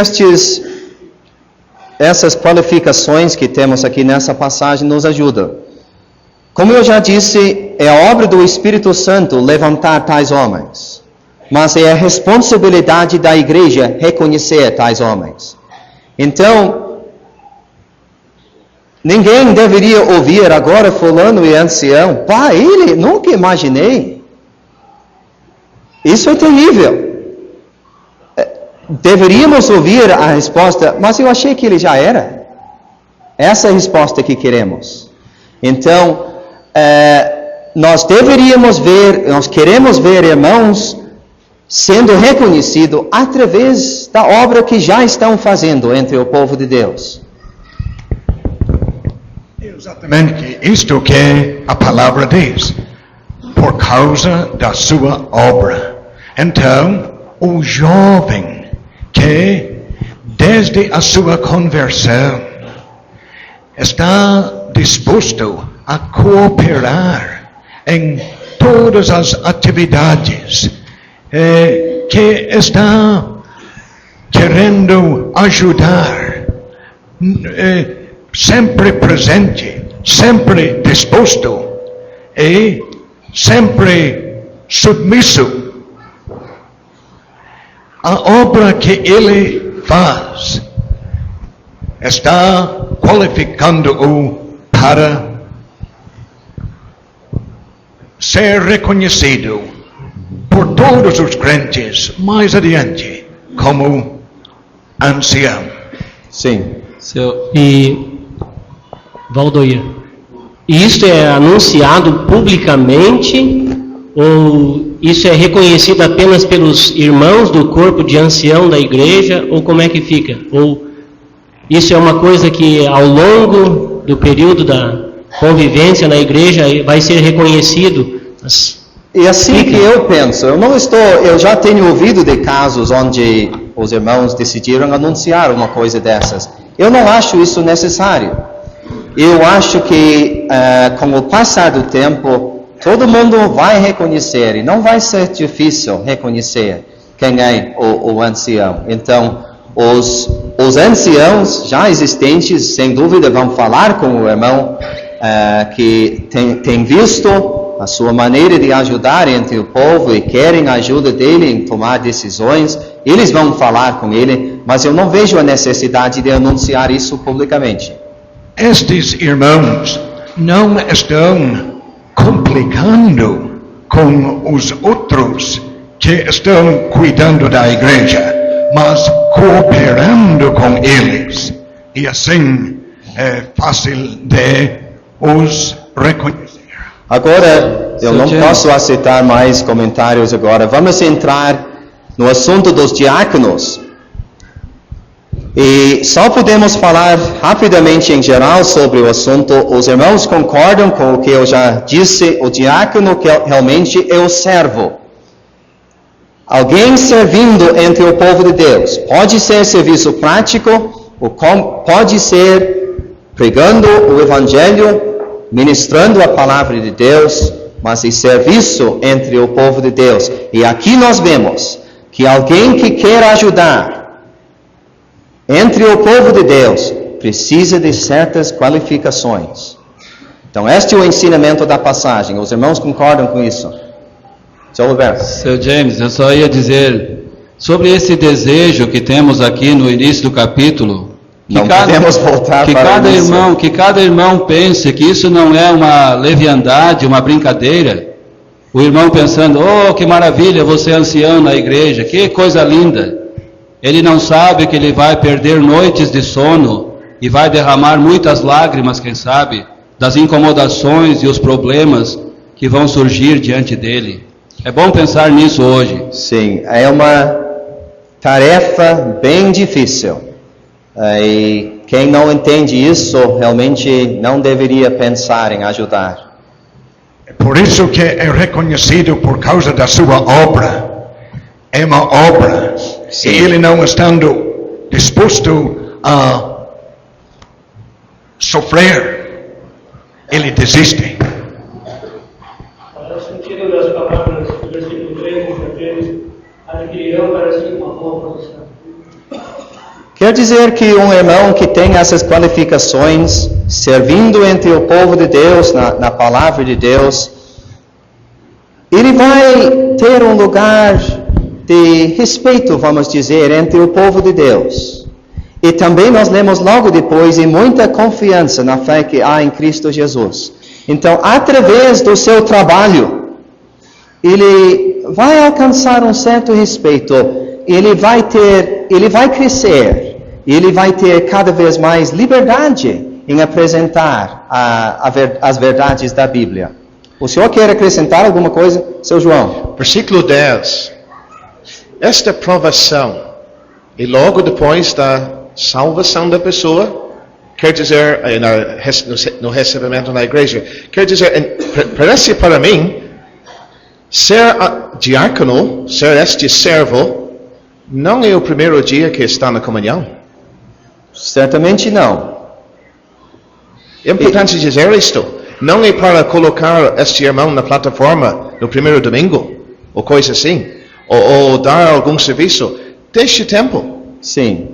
essas qualificações que temos aqui nessa passagem nos ajudam. Como eu já disse, é a obra do Espírito Santo levantar tais homens, mas é a responsabilidade da igreja reconhecer tais homens. Então, ninguém deveria ouvir agora fulano e ancião, pá, ele, nunca imaginei. Isso é terrível. Deveríamos ouvir a resposta, mas eu achei que ele já era. Essa é a resposta que queremos. Então, nós queremos ver irmãos sendo reconhecidos através da obra que já estão fazendo entre o povo de Deus. Exatamente isto que a palavra diz. Por causa da sua obra. Então, o jovem que, desde a sua conversão, está disposto a cooperar em todas as atividades, que está querendo ajudar, sempre presente, sempre disposto e sempre submisso. A obra que ele faz está qualificando-o para ser reconhecido por todos os crentes mais adiante como ancião. Sim. E Valdoir, isto é anunciado publicamente ou isso é reconhecido apenas pelos irmãos do corpo de ancião da igreja, ou como é que fica? Ou isso é uma coisa que ao longo do período da convivência na igreja vai ser reconhecido? E assim que eu penso, eu já tenho ouvido de casos onde os irmãos decidiram anunciar uma coisa dessas. Eu não acho isso necessário. Eu acho que com o passar do tempo, todo mundo vai reconhecer, e não vai ser difícil reconhecer quem é o ancião. Então, os anciãos já existentes, sem dúvida, vão falar com o irmão que tem visto a sua maneira de ajudar entre o povo e querem a ajuda dele em tomar decisões. Eles vão falar com ele, mas eu não vejo a necessidade de anunciar isso publicamente. Estes irmãos não estão complicando com os outros que estão cuidando da igreja, mas cooperando com eles. E assim é fácil de os reconhecer. Agora, eu não posso aceitar mais comentários agora. Vamos entrar no assunto dos diáconos. E só podemos falar rapidamente em geral sobre o assunto. Os irmãos concordam com o que eu já disse. O diácono que realmente é o servo. Alguém servindo entre o povo de Deus. Pode ser serviço prático, ou pode ser pregando o evangelho, ministrando a palavra de Deus, mas em serviço entre o povo de Deus. E aqui nós vemos que alguém que quer ajudar entre o povo de Deus precisa de certas qualificações. Então, este é o ensinamento da passagem. Os irmãos concordam com isso? Seu Roberto. Seu James, eu só ia dizer sobre esse desejo que temos aqui no início do capítulo. Não podemos voltar para isso. Que cada irmão pense que isso não é uma leviandade, uma brincadeira. O irmão pensando, oh, que maravilha, você é ancião na igreja, que coisa linda. Ele não sabe que ele vai perder noites de sono e vai derramar muitas lágrimas, quem sabe, das incomodações e os problemas que vão surgir diante dele. É bom pensar nisso hoje. Sim, tarefa bem difícil. E quem não entende isso realmente não deveria pensar em ajudar. Por isso que é reconhecido por causa da sua obra. É uma obra. Sim. E ele não estando disposto a sofrer, ele desiste. Para o sentido das palavras do versículo 3, aqueles adquirirão para si uma boa posição. Quer dizer que um irmão que tem essas qualificações, servindo entre o povo de Deus, na palavra de Deus, ele vai ter um lugar de respeito, vamos dizer, entre o povo de Deus. E também nós lemos logo depois, e muita confiança na fé que há em Cristo Jesus. Então, através do seu trabalho, ele vai alcançar um certo respeito, ele vai crescer, ele vai ter cada vez mais liberdade em apresentar as verdades da Bíblia. O senhor quer acrescentar alguma coisa, seu João? Versículo 10. Esta provação, e logo depois da salvação da pessoa, quer dizer, no recebimento na igreja, quer dizer, parece para mim, ser diácono, ser este servo, não é o primeiro dia que está na comunhão. Certamente não. É importante dizer isto. Não é para colocar este irmão na plataforma no primeiro domingo, ou coisa assim, ou dar algum serviço. Deixe tempo. Sim.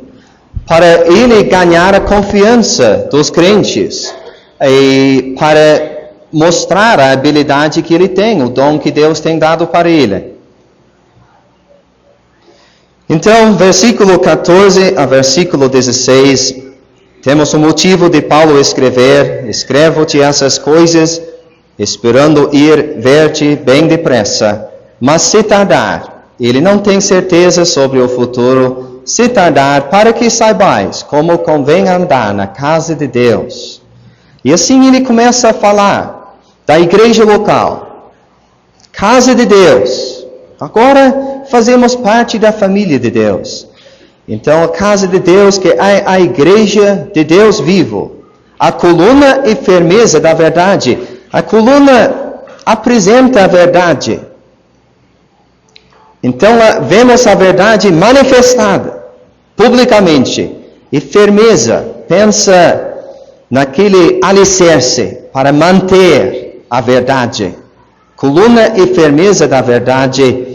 Para ele ganhar a confiança dos crentes e para mostrar a habilidade que ele tem, o dom que Deus tem dado para ele. Então, versículo 14 a versículo 16, temos o motivo de Paulo escrever: escrevo-te essas coisas, esperando ir ver-te bem depressa, mas se tardar, ele não tem certeza sobre o futuro, se tardar, para que saibais como convém andar na casa de Deus. E assim ele começa a falar da igreja local, casa de Deus. Agora fazemos parte da família de Deus. Então a casa de Deus, que é a igreja de Deus vivo, a coluna e firmeza da verdade. A coluna apresenta a verdade. Então vemos a verdade manifestada publicamente. E firmeza, pensa naquele alicerce para manter a verdade. Coluna e firmeza da verdade.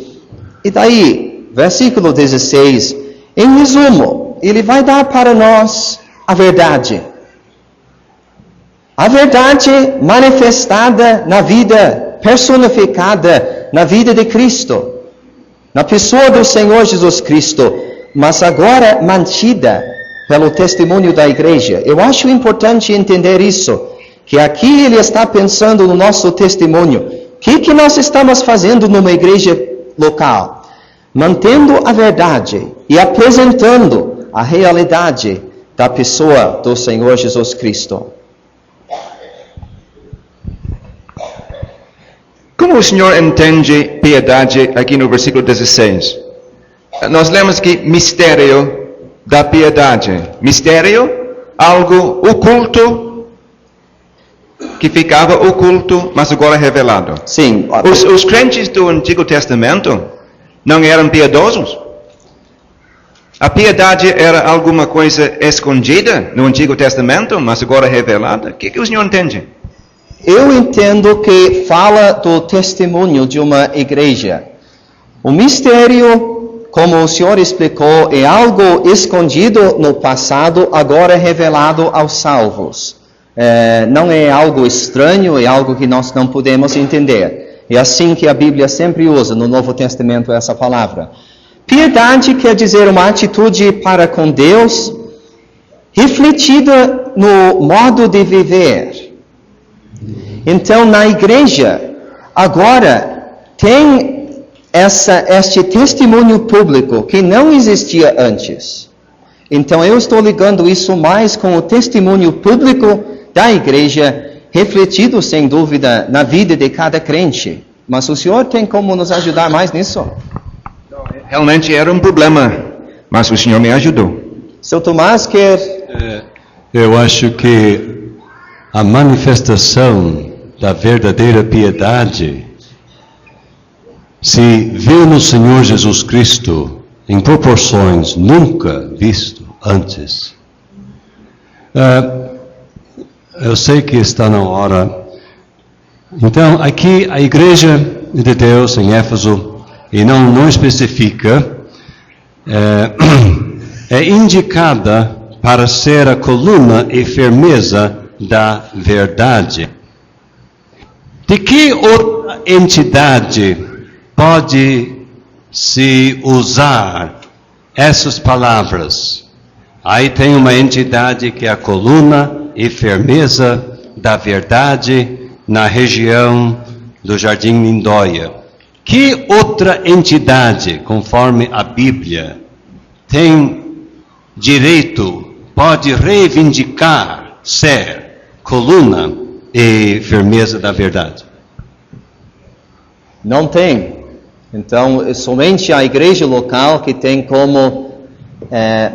E daí, versículo 16, em resumo, ele vai dar para nós a verdade. A verdade manifestada na vida, personificada na vida de Cristo, na pessoa do Senhor Jesus Cristo, mas agora mantida pelo testemunho da igreja. Eu acho importante entender isso, que aqui ele está pensando no nosso testemunho. O que nós estamos fazendo numa igreja local? Mantendo a verdade e apresentando a realidade da pessoa do Senhor Jesus Cristo. Como o Senhor entende piedade aqui no versículo 16? Nós lemos que mistério da piedade. Mistério, algo oculto, que ficava oculto, mas agora revelado. Sim. Os crentes do Antigo Testamento não eram piedosos? A piedade era alguma coisa escondida no Antigo Testamento, mas agora revelada? O que o Senhor entende? Eu entendo que fala do testemunho de uma igreja. O mistério, como o Senhor explicou, é algo escondido no passado, agora revelado aos salvos. Não é algo estranho, é algo que nós não podemos entender. É assim que a Bíblia sempre usa no Novo Testamento essa palavra. Piedade quer dizer uma atitude para com Deus, refletida no modo de viver. Então, na igreja, agora, tem este testemunho público que não existia antes. Então, eu estou ligando isso mais com o testemunho público da igreja, refletido, sem dúvida, na vida de cada crente. Mas o senhor tem como nos ajudar mais nisso? Realmente era um problema mas o Senhor me ajudou. Seu Tomás quer... Eu acho que a manifestação da verdadeira piedade se vê no Senhor Jesus Cristo em proporções nunca visto antes. Eu sei que está na hora. Então, aqui a igreja de Deus em Éfeso, e não especifica, é indicada para ser a coluna e firmeza da verdade. De que outra entidade pode se usar essas palavras? Aí tem uma entidade que é a coluna e firmeza da verdade na região do Jardim Lindóia. Que outra entidade, conforme a Bíblia, tem direito, pode reivindicar ser coluna e firmeza da verdade? Não tem. Então, é somente a igreja local que tem como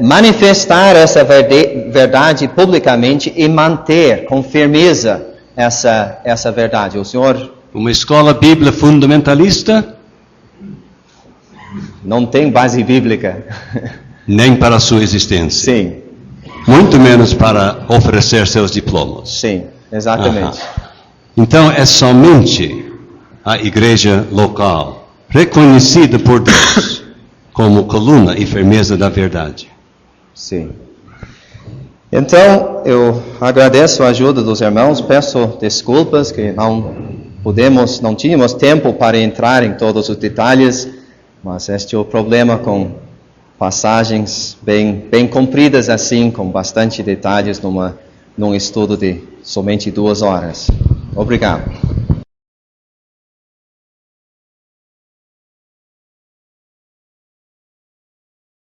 manifestar essa verdade publicamente e manter com firmeza essa verdade. O Senhor... Uma escola bíblica fundamentalista? Não tem base bíblica. Nem para a sua existência. Sim. Muito menos para oferecer seus diplomas. Sim, exatamente. Então é somente a igreja local, reconhecida por Deus como coluna e firmeza da verdade. Sim. Então, eu agradeço a ajuda dos irmãos, peço desculpas que não tínhamos tempo para entrar em todos os detalhes, mas este é o problema com passagens bem compridas assim, com bastante detalhes num estudo de somente 2 horas. Obrigado.